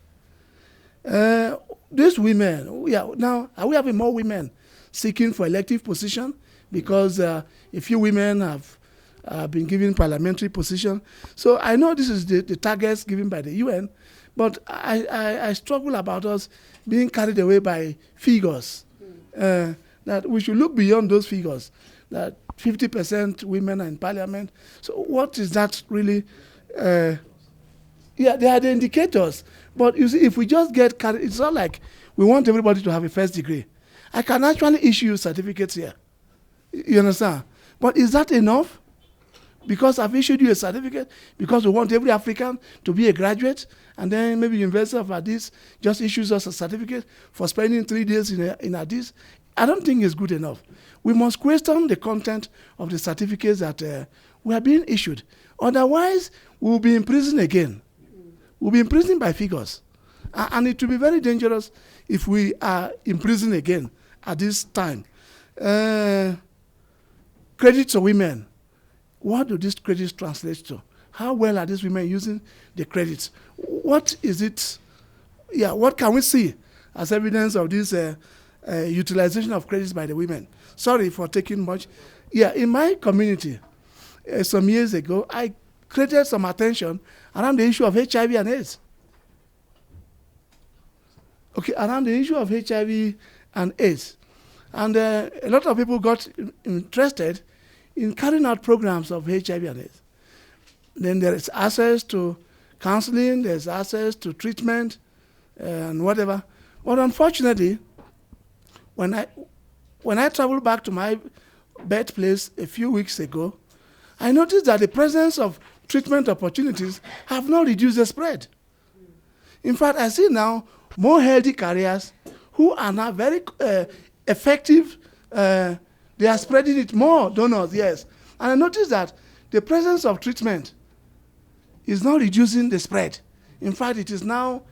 These women, now are we having more women seeking for elective position? Because a few women have been given parliamentary position. So I know this is the targets given by the UN, but I struggle about us being carried away by figures. That we should look beyond those figures, that 50% women are in parliament. So what is that really? They are the indicators. But you see, if we just get carried, it's not like we want everybody to have a first degree. I can actually issue certificates here. You understand? But is that enough? Because I've issued you a certificate, because we want every African to be a graduate, and then maybe University of Addis just issues us a certificate for spending 3 days in Addis. I don't think it's good enough. We must question the content of the certificates that we are being issued. Otherwise, we'll be in prison again. We'll be imprisoned by figures. And it will be very dangerous if we are in prison again at this time. Credits to women. What do these credits translate to? How well are these women using the credits? What is it? What can we see as evidence of this utilization of credits by the women? Sorry for taking much. In my community, some years ago, I created some attention around the issue of HIV and AIDS. Okay, around the issue of HIV and AIDS. And a lot of people got interested in carrying out programs of HIV and AIDS. Then there is access to counseling, there's access to treatment, and whatever. But unfortunately, when I traveled back to my birthplace a few weeks ago, I noticed that the presence of treatment opportunities have not reduced the spread. In fact, I see now more healthy carriers who are now very effective. They are spreading it more, donors, yes. And I noticed that the presence of treatment is not reducing the spread. In fact, it is now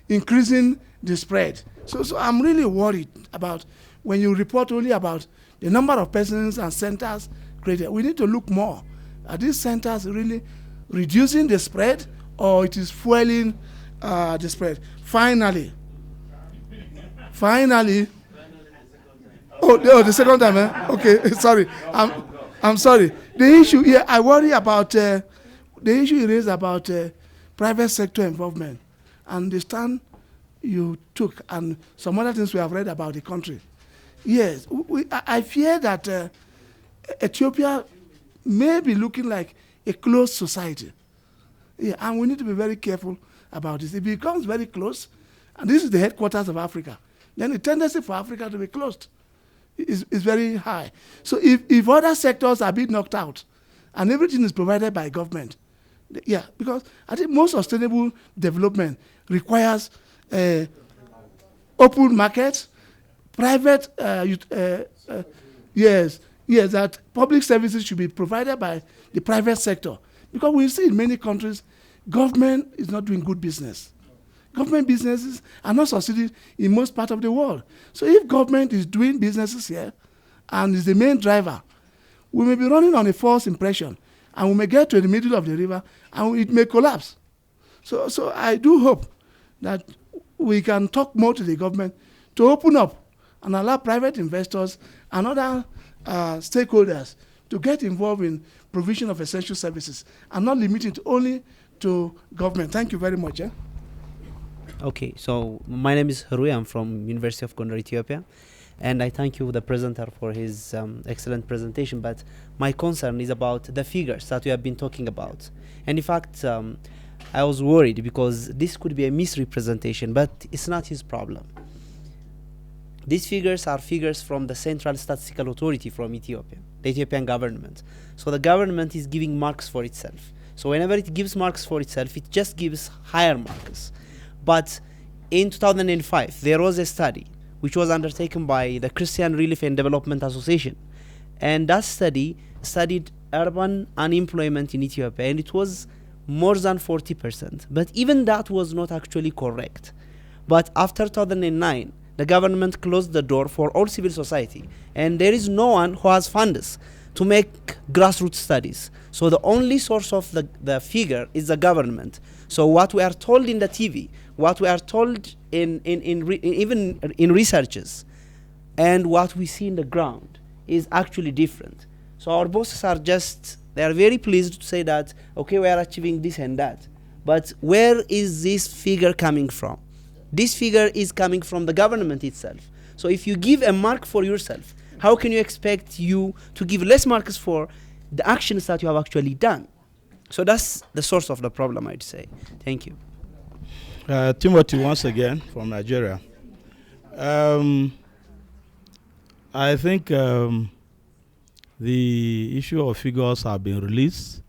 increasing the spread. So I'm really worried about when you report only about the number of persons and centers created. We need to look more. Are these centers really reducing the spread, or it is fueling the spread? Finally, the second time, Okay, sorry. I'm sorry. The issue here, I worry about the issue you raised about private sector involvement and the stand you took and some other things we have read about the country. Yes, I fear that Ethiopia may be looking like a closed society. And we need to be very careful about this. If it becomes very close, and this is the headquarters of Africa, then the tendency for Africa to be closed is very high. So if other sectors are being knocked out and everything is provided by government, because I think most sustainable development requires open markets, private, that public services should be provided by the private sector. Because we see in many countries, government is not doing good business. Government businesses are not succeeding in most parts of the world. So if government is doing businesses here and is the main driver, we may be running on a false impression and we may get to the middle of the river and it may collapse. So I do hope that we can talk more to the government to open up and allow private investors and other stakeholders to get involved in provision of essential services and not limited only to government. Thank you very much. Okay, so my name is Harui. I'm from University of Gondar, Ethiopia, and I thank you, the presenter, for his excellent presentation. But my concern is about the figures that we have been talking about. And in fact, I was worried because this could be a misrepresentation, but it's not his problem. These figures are figures from the Central Statistical Authority from Ethiopia, the Ethiopian government. So the government is giving marks for itself. So whenever it gives marks for itself, it just gives higher marks. But in 2005, there was a study which was undertaken by the Christian Relief and Development Association. And that study studied urban unemployment in Ethiopia. And it was more than 40%. But even that was not actually correct. But after 2009, the government closed the door for all civil society, and there is no one who has funds to make grassroots studies. So the only source of the figure is the government. So what we are told in the TV, what we are told even in researches, and what we see in the ground is actually different. So our bosses are they are very pleased to say that, okay, we are achieving this and that. But where is this figure coming from? This figure is coming from the government itself. So if you give a mark for yourself, how can you expect you to give less marks for the actions that you have actually done? So that's the source of the problem, I'd say. Thank you. Timothy, once again, from Nigeria. I think the issue of figures have been released,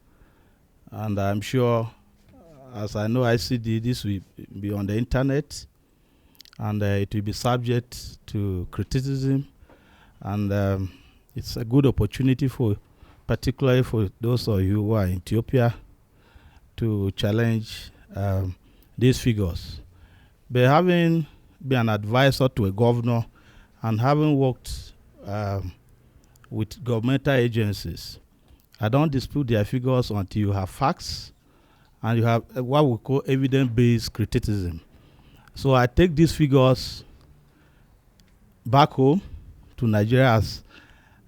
and I'm sure, as I know ICD, this will be on the internet, and it will be subject to criticism, and it's a good opportunity particularly for those of you who are in Ethiopia, to challenge these figures. But having been an advisor to a governor and having worked with governmental agencies, I don't dispute their figures until you have facts and you have what we call evidence-based criticism. So I take these figures back home to Nigeria as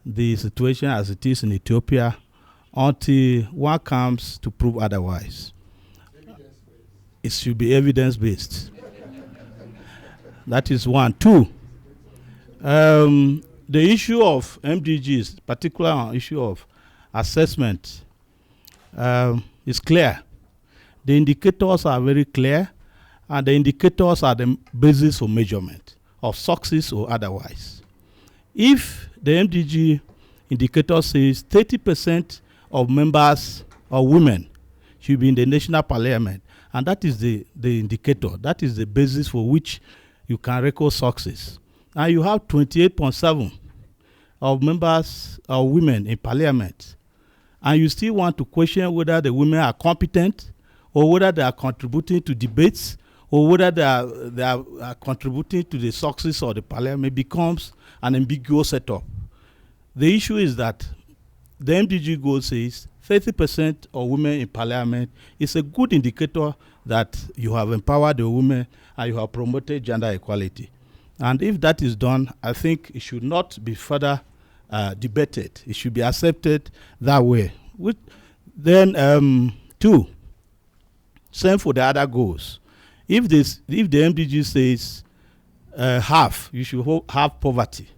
the situation as it is in Ethiopia until one comes to prove otherwise. It should be evidence-based. That is one. Two, the issue of MDGs, particularly on issue of assessment, is clear. The indicators are very clear, and the indicators are the basis for measurement of success or otherwise. If the MDG indicator says 30% of members or women should be in the national parliament, and that is the indicator, that is the basis for which you can record success. And you have 28.7 of members or women in parliament, and you still want to question whether the women are competent or whether they are contributing to debates or whether they are contributing to the success of the parliament, becomes an ambiguous setup. The issue is that the MDG goal says 30% of women in parliament is a good indicator that you have empowered the women and you have promoted gender equality. And if that is done, I think it should not be further debated. It should be accepted that way. Then, two, same for the other goals. If the MDG says half, you should have poverty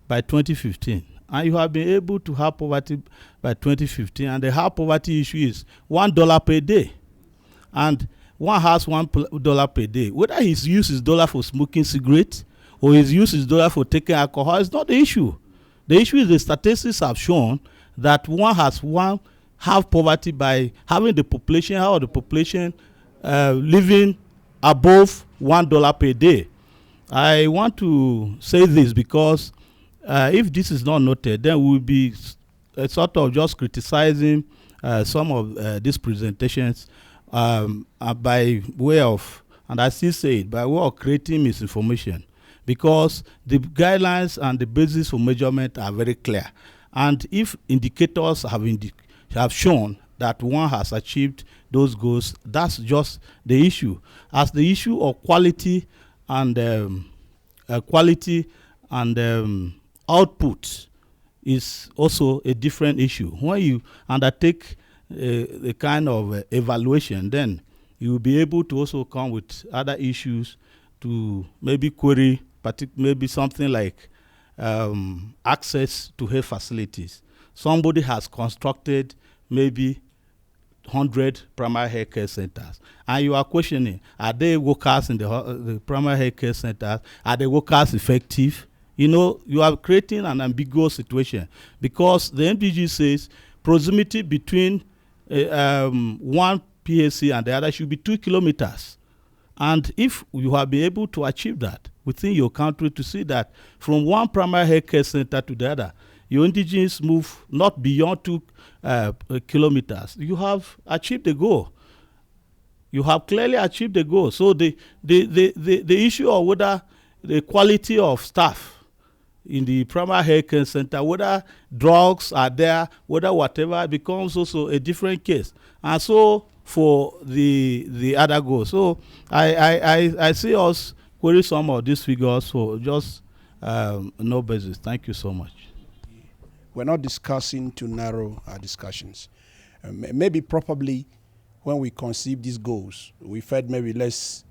by 2015, and you have been able to have poverty by 2015, and the half poverty issue is $1 per day, and one has $1 per day. Whether he's used his dollar for smoking cigarettes or he's used his dollar for taking alcohol is not the issue. The issue is the statistics have shown that one has half poverty by having the population, how the population living above $1 per day. I want to say this because if this is not noted, then we'll be sort of just criticizing some of these presentations by way of, and I still say it, by way of creating misinformation, because the guidelines and the basis for measurement are very clear. And if indicators have shown that one has achieved those goals, that's just the issue. As the issue of quality and output is also a different issue. When you undertake a kind of evaluation, then you will be able to also come with other issues to maybe query, maybe something like access to health facilities. Somebody has constructed maybe 100 primary health care centers, and you are questioning, are they workers in the primary health care centers? Are the workers effective? You know, you are creating an ambiguous situation, because the MDG says proximity between one PSC and the other should be 2 kilometers. And if you have been able to achieve that within your country, to see that from one primary health care center to the other, your indigenous move not beyond 2 kilometers, you have achieved the goal. you have clearly achieved the goal. So the issue of whether the quality of staff in the primary health care center, whether drugs are there, whether whatever, becomes also a different case. And so for the other goals. So I see us query some of these figures for just no basis. Thank you so much. We're not discussing to narrow our discussions. Maybe probably when we conceive these goals, we felt maybe let's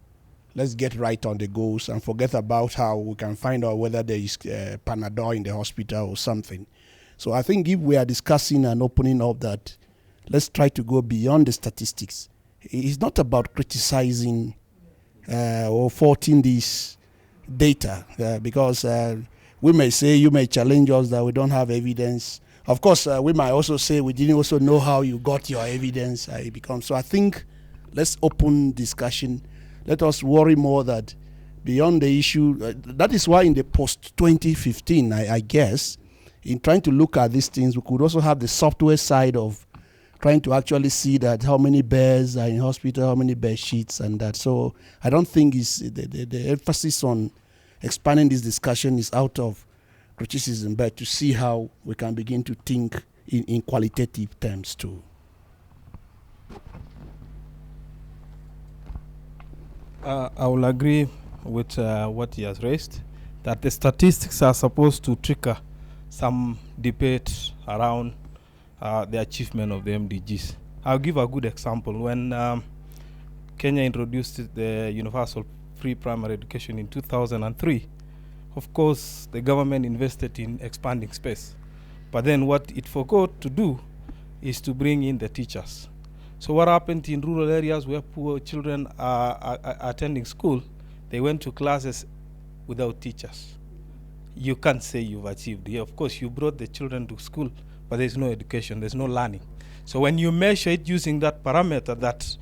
get right on the goals and forget about how we can find out whether there is Panadol in the hospital or something. So I think if we are discussing and opening up that, let's try to go beyond the statistics. It's not about criticizing or faulting this data because we may say, you may challenge us that we don't have evidence. Of course, we might also say we didn't also know how you got your evidence. So I think let's open discussion. Let us worry more that beyond the issue, that is why in the post-2015, I guess, in trying to look at these things, we could also have the software side of trying to actually see that how many bears are in hospital, how many bear sheets and that. So I don't think it's the emphasis on expanding this discussion is out of criticism, but to see how we can begin to think in qualitative terms too. I will agree with what he has raised, that the statistics are supposed to trigger some debate around the achievement of the MDGs. I'll give a good example. When Kenya introduced the universal free primary education in 2003, of course, the government invested in expanding space. But then what it forgot to do is to bring in the teachers. So what happened in rural areas where poor children are attending school, they went to classes without teachers. You can't say you've achieved. Yeah, of course, you brought the children to school, but there's no education, there's no learning. So when you measure it using that parameter, that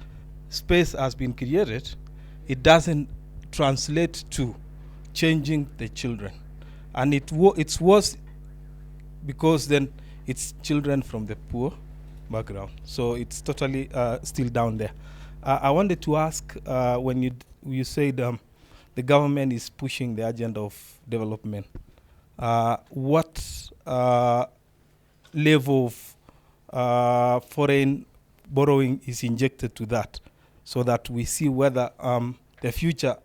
space has been created, it doesn't translate to changing the children. And it's worse because then it's children from the poor background. So it's totally still down there. I wanted to ask, when you said the government is pushing the agenda of development, what level of foreign borrowing is injected to that, so that we see whether the future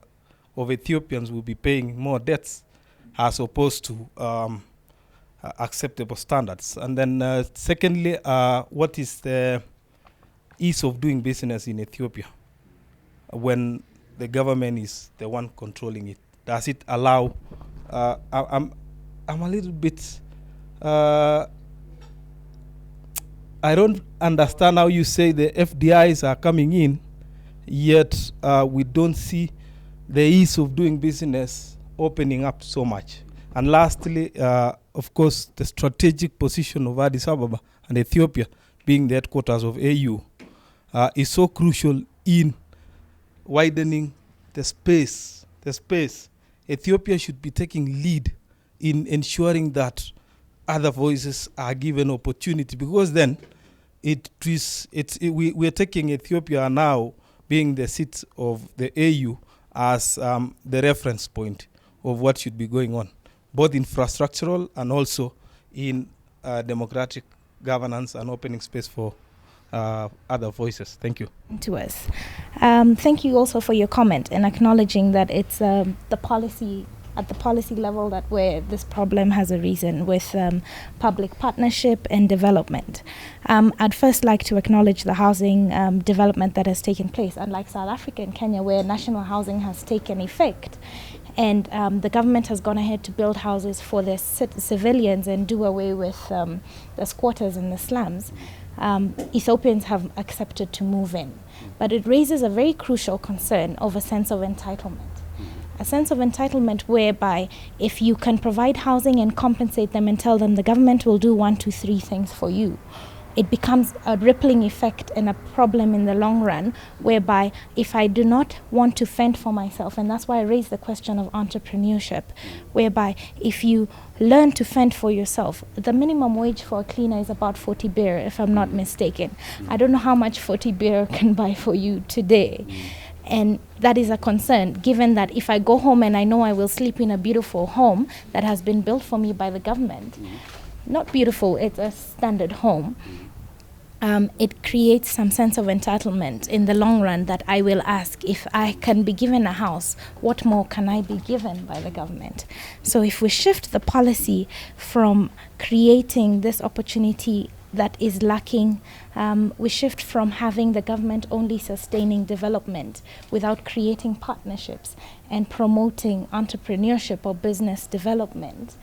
of Ethiopians will be paying more debts as opposed to acceptable standards. And then secondly, what is the ease of doing business in Ethiopia when the government is the one controlling it? Does it allow, I'm a little bit, I don't understand how you say the FDIs are coming in, yet we don't see the ease of doing business opening up so much. And lastly, of course, the strategic position of Addis Ababa and Ethiopia being the headquarters of AU is so crucial in widening the space. Ethiopia should be taking lead in ensuring that other voices are given opportunity, because then we are taking Ethiopia now being the seat of the AU as the reference point of what should be going on, both infrastructural and also in democratic governance and opening space for other voices. Thank you. To us. Thank you also for your comment and acknowledging that it's the policy at the policy level that where this problem has arisen with public partnership and development. I'd first like to acknowledge the housing development that has taken place, unlike South Africa and Kenya, where national housing has taken effect. And the government has gone ahead to build houses for their civilians and do away with the squatters in the slums. Ethiopians have accepted to move in. But it raises a very crucial concern of a sense of entitlement. A sense of entitlement whereby if you can provide housing and compensate them and tell them the government will do 1, 2, 3 things for you, it becomes a rippling effect and a problem in the long run, whereby if I do not want to fend for myself, and that's why I raised the question of entrepreneurship, whereby if you learn to fend for yourself, the minimum wage for a cleaner is about 40 birr, if I'm not mistaken. I don't know how much 40 birr can buy for you today. And that is a concern, given that if I go home and I know I will sleep in a beautiful home that has been built for me by the government, not beautiful, it's a standard home, it creates some sense of entitlement in the long run, that I will ask, if I can be given a house, what more can I be given by the government? So if we shift the policy from creating this opportunity that is lacking, we shift from having the government only sustaining development without creating partnerships and promoting entrepreneurship or business development,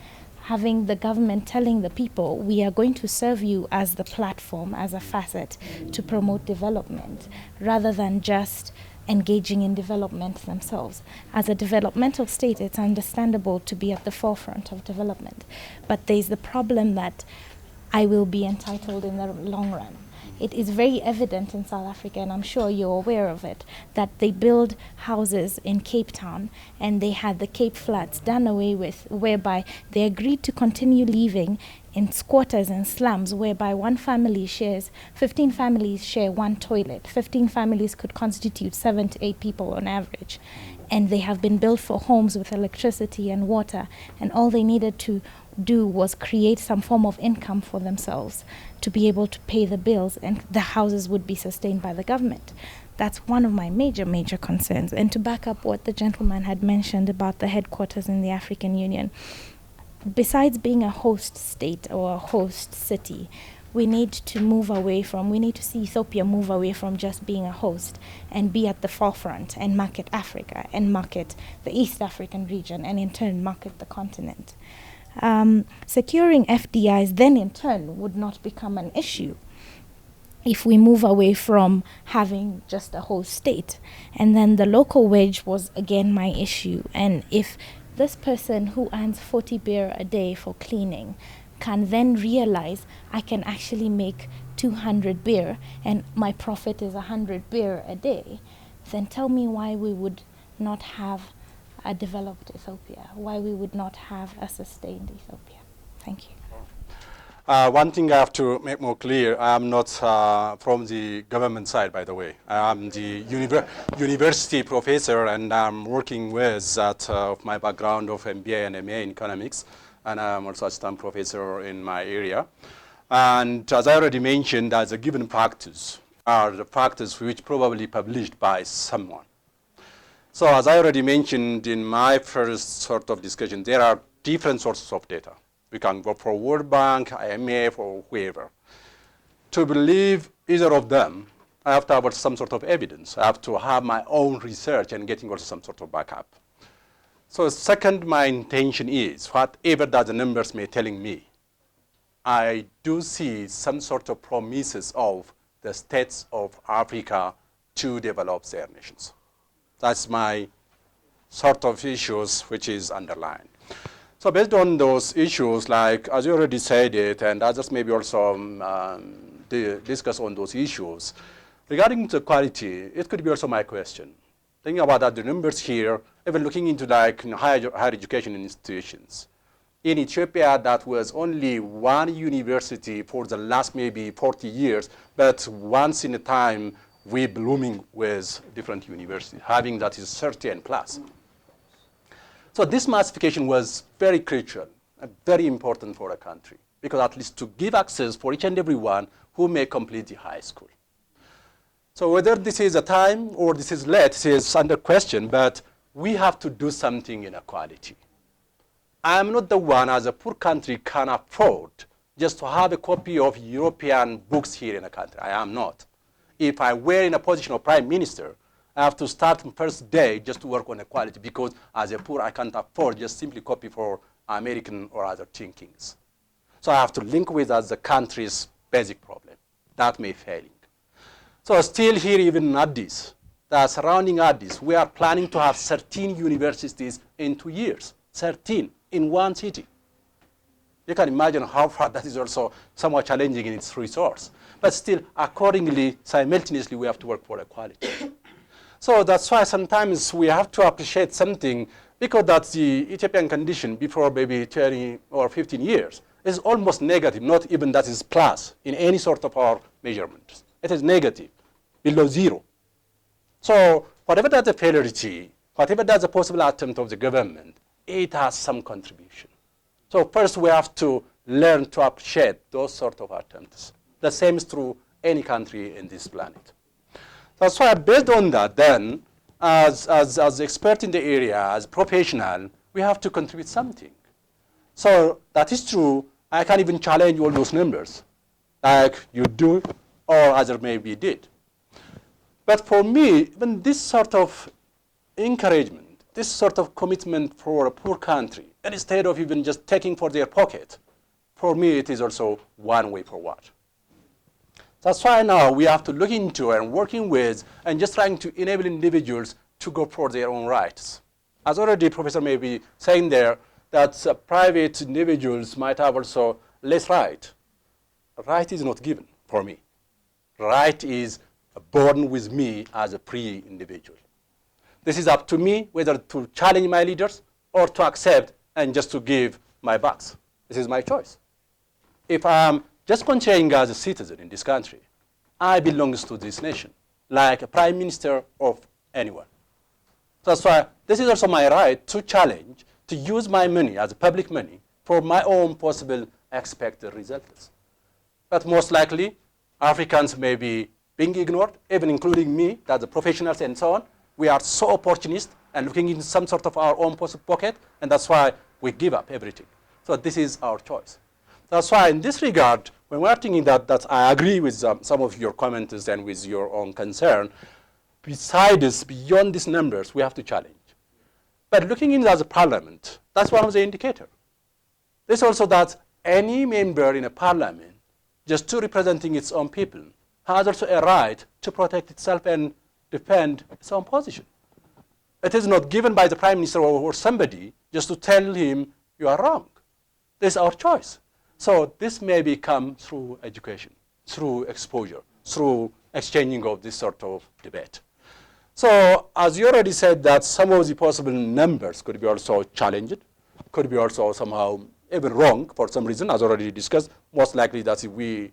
having the government telling the people, we are going to serve you as the platform, as a facet to promote development, rather than just engaging in development themselves. As a developmental state, it's understandable to be at the forefront of development, but there's the problem that I will be entitled in the long run. It is very evident in South Africa, and I'm sure you're aware of it, that they build houses in Cape Town and they had the Cape Flats done away with, whereby they agreed to continue living in squatters and slums, whereby one family shares, 15 families share one toilet. 15 families could constitute 7 to 8 people on average. And they have been built for homes with electricity and water, and all they needed to do was create some form of income for themselves to be able to pay the bills, and the houses would be sustained by the government. That's one of my major concerns. And to back up what the gentleman had mentioned about the headquarters in the African Union, besides being a host state or a host city, we need to see Ethiopia move away from just being a host and be at the forefront and market Africa and market the East African region, and in turn market the continent. Securing FDIs then in turn would not become an issue if we move away from having just a host state. And then the local wage was again my issue. And if this person who earns 40 birr a day for cleaning can then realize I can actually make 200 birr and my profit is 100 birr a day, then tell me why we would not have a developed Ethiopia, why we would not have a sustained Ethiopia. Thank you. One thing I have to make more clear, I am not from the government side, by the way. I am the university professor, and I'm working with that of my background of MBA and MA in economics, and I'm also assistant professor in my area. And as I already mentioned, as a given practice are the practice which probably published by someone. So as I already mentioned in my first sort of discussion, there are different sources of data. We can go for World Bank, IMF, or whoever. To believe either of them, I have to have some sort of evidence. I have to have my own research and getting also some sort of backup. So second, my intention is, whatever that the numbers may telling me, I do see some sort of promises of the states of Africa to develop their nations. That's my sort of issues which is underlined. So based on those issues, like as you already said it, and others maybe also discuss on those issues, regarding the quality, it could be also my question. Thinking about that, the numbers here, even looking into like higher education institutions. In Ethiopia, that was only one university for the last maybe 40 years, but once in a time, we're blooming with different universities, having that is 30 and plus. So this massification was very crucial and very important for a country, because at least to give access for each and every one who may complete the high school. So whether this is a time or this is late is under question, but we have to do something in equality. I am not the one as a poor country can afford just to have a copy of European books here in a country. I am not. If I were in a position of prime minister, I have to start from first day just to work on equality, because as a poor, I can't afford just simply copy for American or other thinkings. So I have to link with as the country's basic problem. That may failing. So still here, even in Addis, the surrounding Addis, we are planning to have 13 universities in 2 years, 13 in one city. You can imagine how far that is also somewhat challenging in its resource. But still, accordingly, simultaneously, we have to work for equality. So that's why sometimes we have to appreciate something, because that's the Ethiopian condition before maybe 20 or 15 years. It's almost negative, not even that is plus in any sort of our measurements. It is negative, below zero. So whatever that's a failure, whatever that's a possible attempt of the government, it has some contribution. So first we have to learn to appreciate those sort of attempts. The same is true any country in this planet. That's why based on that, then, as expert in the area, as professional, we have to contribute something. So that is true. I can't even challenge all those numbers, like you do or others maybe did. But for me, even this sort of encouragement, this sort of commitment for a poor country, instead of even just taking for their pocket, for me it is also one way forward. That's why now we have to look into and working with and just trying to enable individuals to go for their own rights. As already Professor may be saying there, that private individuals might have also less right. Right is not given for me. Right is born with me as a free individual. This is up to me whether to challenge my leaders or to accept and just to give my backs. This is my choice. If I'm just considering as a citizen in this country, I belong to this nation, like a prime minister of anyone. That's why this is also my right to challenge, to use my money as public money for my own possible expected results. But most likely, Africans may be being ignored, even including me, that's the professionals and so on. We are so opportunist and looking into some sort of our own possible pocket, and that's why we give up everything. So this is our choice. That's why in this regard, when we're thinking that I agree with some of your comments and with your own concern, besides, beyond these numbers, we have to challenge. But looking into as a parliament, that's one of the indicators. There's also that any member in a parliament, just to representing its own people, has also a right to protect itself and defend its own position. It is not given by the prime minister or somebody just to tell him you are wrong. This is our choice. So this may come through education, through exposure, through exchanging of this sort of debate. So as you already said, that some of the possible numbers could be also challenged, could be also somehow even wrong for some reason, as already discussed. Most likely that we,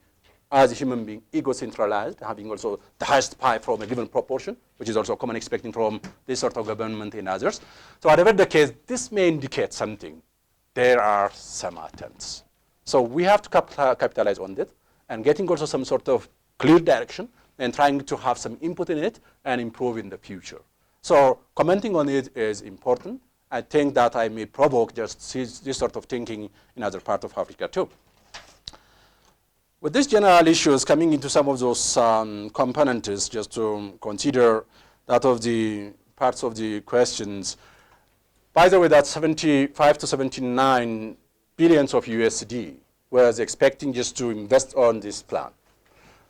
as a human being, ego-centralized, having also the highest pie from a given proportion, which is also common expecting from this sort of government and others. So whatever the case, this may indicate something. There are some attempts. So we have to capitalize on that and getting also some sort of clear direction and trying to have some input in it and improve in the future. So commenting on it is important. I think that I may provoke just this sort of thinking in other parts of Africa too. With these general issues coming into some of those components, just to consider that of the parts of the questions. By the way, that 75 to 79 billions of USD was expecting just to invest on this plan.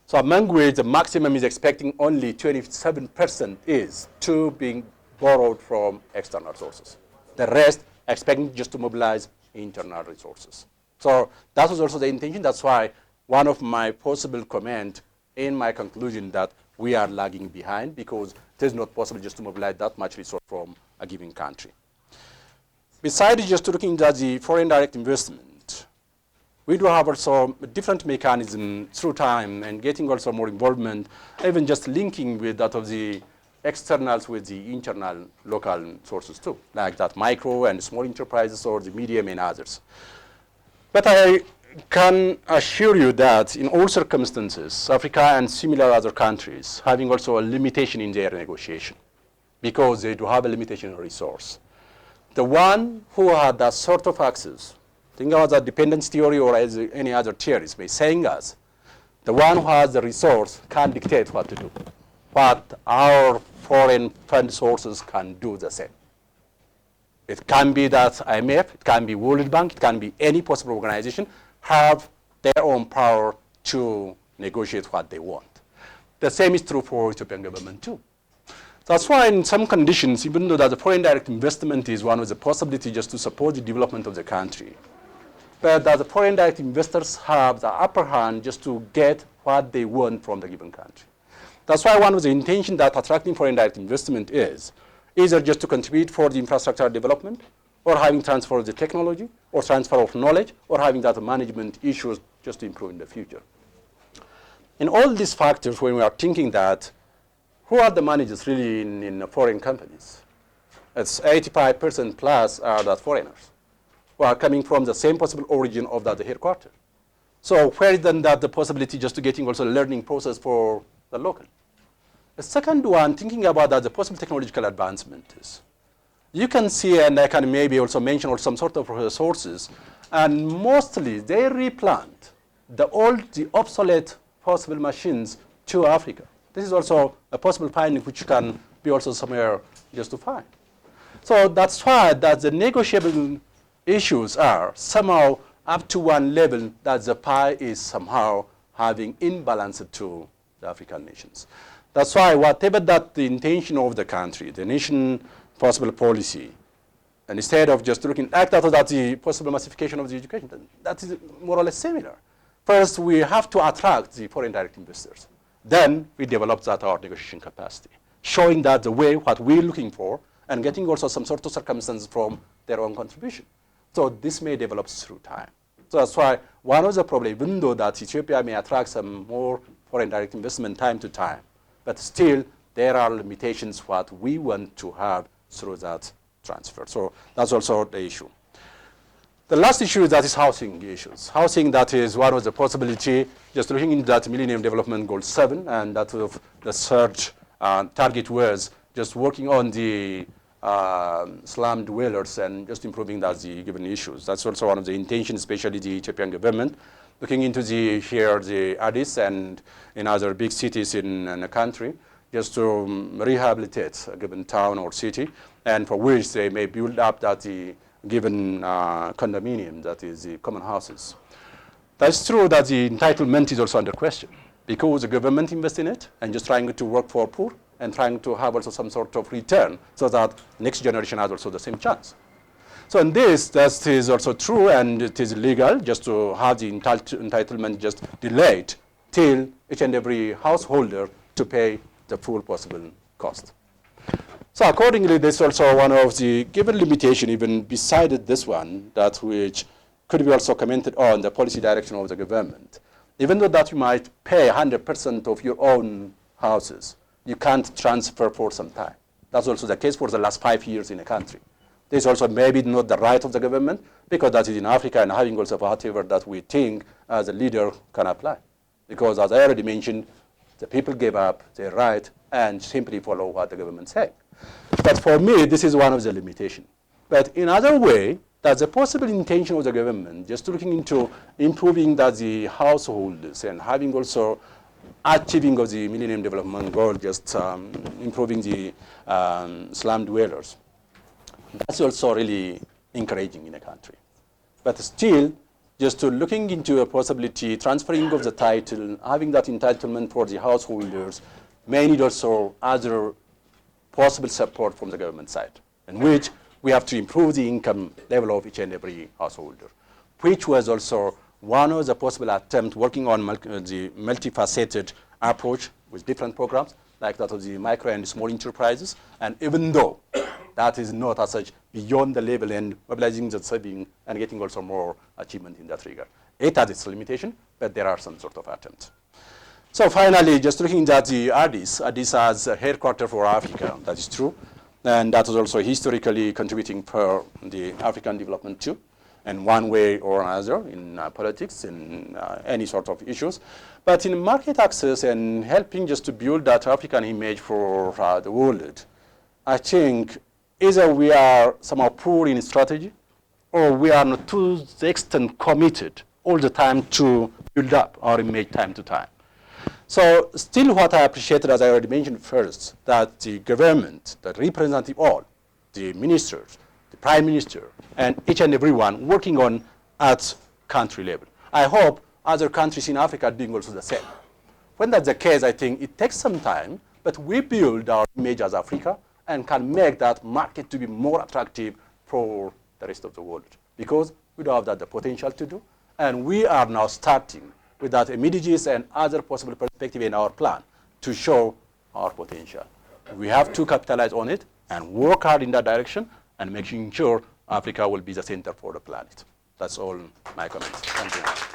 So among which the maximum is expecting only 27% is to being borrowed from external sources. The rest expecting just to mobilize internal resources. So that was also the intention. That's why one of my possible comment in my conclusion that we are lagging behind because it is not possible just to mobilize that much resource from a given country. Besides just looking at the foreign direct investment, we do have also a different mechanism through time and getting also more involvement, even just linking with that of the externals with the internal local sources too, like that micro and small enterprises or the medium and others. But I can assure you that in all circumstances, Africa and similar other countries having also a limitation in their negotiation because they do have a limitation in resource. The one who had that sort of access, think about the dependence theory or as any other theories by saying us, the one who has the resource can dictate what to do. What our foreign fund sources can do the same. It can be that IMF, it can be World Bank, it can be any possible organization have their own power to negotiate what they want. The same is true for Ethiopian government too. That's why in some conditions, even though that the foreign direct investment is one of the possibilities just to support the development of the country, but that the foreign direct investors have the upper hand just to get what they want from the given country. That's why one of the intentions that attracting foreign direct investment is either just to contribute for the infrastructure development, or having transfer of the technology, or transfer of knowledge, or having that management issues just to improve in the future. In all these factors, when we are thinking that, who are the managers really in foreign companies? It's 85% plus are that foreigners who are coming from the same possible origin of that headquarters. So where is then that the possibility just to getting also a learning process for the local? The second one, thinking about that the possible technological advancement is, you can see, and I can maybe also mention or some sort of resources, and mostly they replant the obsolete possible machines to Africa. This is also a possible finding which can be also somewhere just to find. So that's why that the negotiable issues are somehow up to one level that the pie is somehow having imbalance to the African nations. That's why whatever that the intention of the country, the nation possible policy, and instead of just looking at that the possible massification of the education, that is more or less similar. First, we have to attract the foreign direct investors. Then we develop that our negotiation capacity, showing that the way what we're looking for and getting also some sort of circumstances from their own contribution. So this may develop through time. So that's why one of the problems, even though that Ethiopia may attract some more foreign direct investment time to time, but still there are limitations what we want to have through that transfer. So that's also the issue. The last issue that is housing issues. Housing, that is one of the possibility, just looking into that Millennium Development Goal 7, and that of the third target was just working on the slum dwellers and just improving that the given issues. That's also one of the intentions, especially the Ethiopian government, looking into the Addis and in other big cities in the country, just to rehabilitate a given town or city, and for which they may build up that the given condominium, that is the common houses. That's true that the entitlement is also under question, because the government invests in it and just trying to work for poor and trying to have also some sort of return so that next generation has also the same chance. So in this, that is also true, and it is legal just to have the entitlement just delayed till each and every householder to pay the full possible cost. So accordingly, this is also one of the given limitation, even beside this one, that which could be also commented on the policy direction of the government. Even though that you might pay 100% of your own houses, you can't transfer for some time. That's also the case for the last 5 years in a country. This is also maybe not the right of the government, because that is in Africa and having also whatever that we think as a leader can apply. Because as I already mentioned, the people gave up their right and simply follow what the government said. But for me, this is one of the limitations. But in other way, that's a possible intention of the government, just looking into improving that the households and having also achieving of the Millennium Development Goal, just improving the slum dwellers. That's also really encouraging in a country. But still, just to looking into a possibility, transferring of the title, having that entitlement for the householders, may need also other possible support from the government side, in which we have to improve the income level of each and every householder, which was also one of the possible attempts working on the multifaceted approach with different programs, like that of the micro and small enterprises. And even though that is not as such beyond the level and mobilizing the saving and getting also more achievement in that regard. It has its limitation, but there are some sort of attempts. So finally, just looking at the Addis as a headquarters for Africa, that is true. And that is also historically contributing for the African development too, in one way or another, in politics, in any sort of issues. But in market access and helping just to build that African image for the world, I think either we are somehow poor in strategy, or we are not to the extent committed all the time to build up our image time to time. So still what I appreciated, as I already mentioned first, that the government, the representative all, the ministers, the prime minister, and each and every one working on at country level. I hope other countries in Africa are doing also the same. When that's the case, I think it takes some time, but we build our image as Africa and can make that market to be more attractive for the rest of the world. Because We do have that the potential to do. And we are now starting with that MDGs and other possible perspective in our plan to show our potential. We have to capitalize on it and work hard in that direction and making sure Africa will be the center for the planet. That's all my comments. Thank you.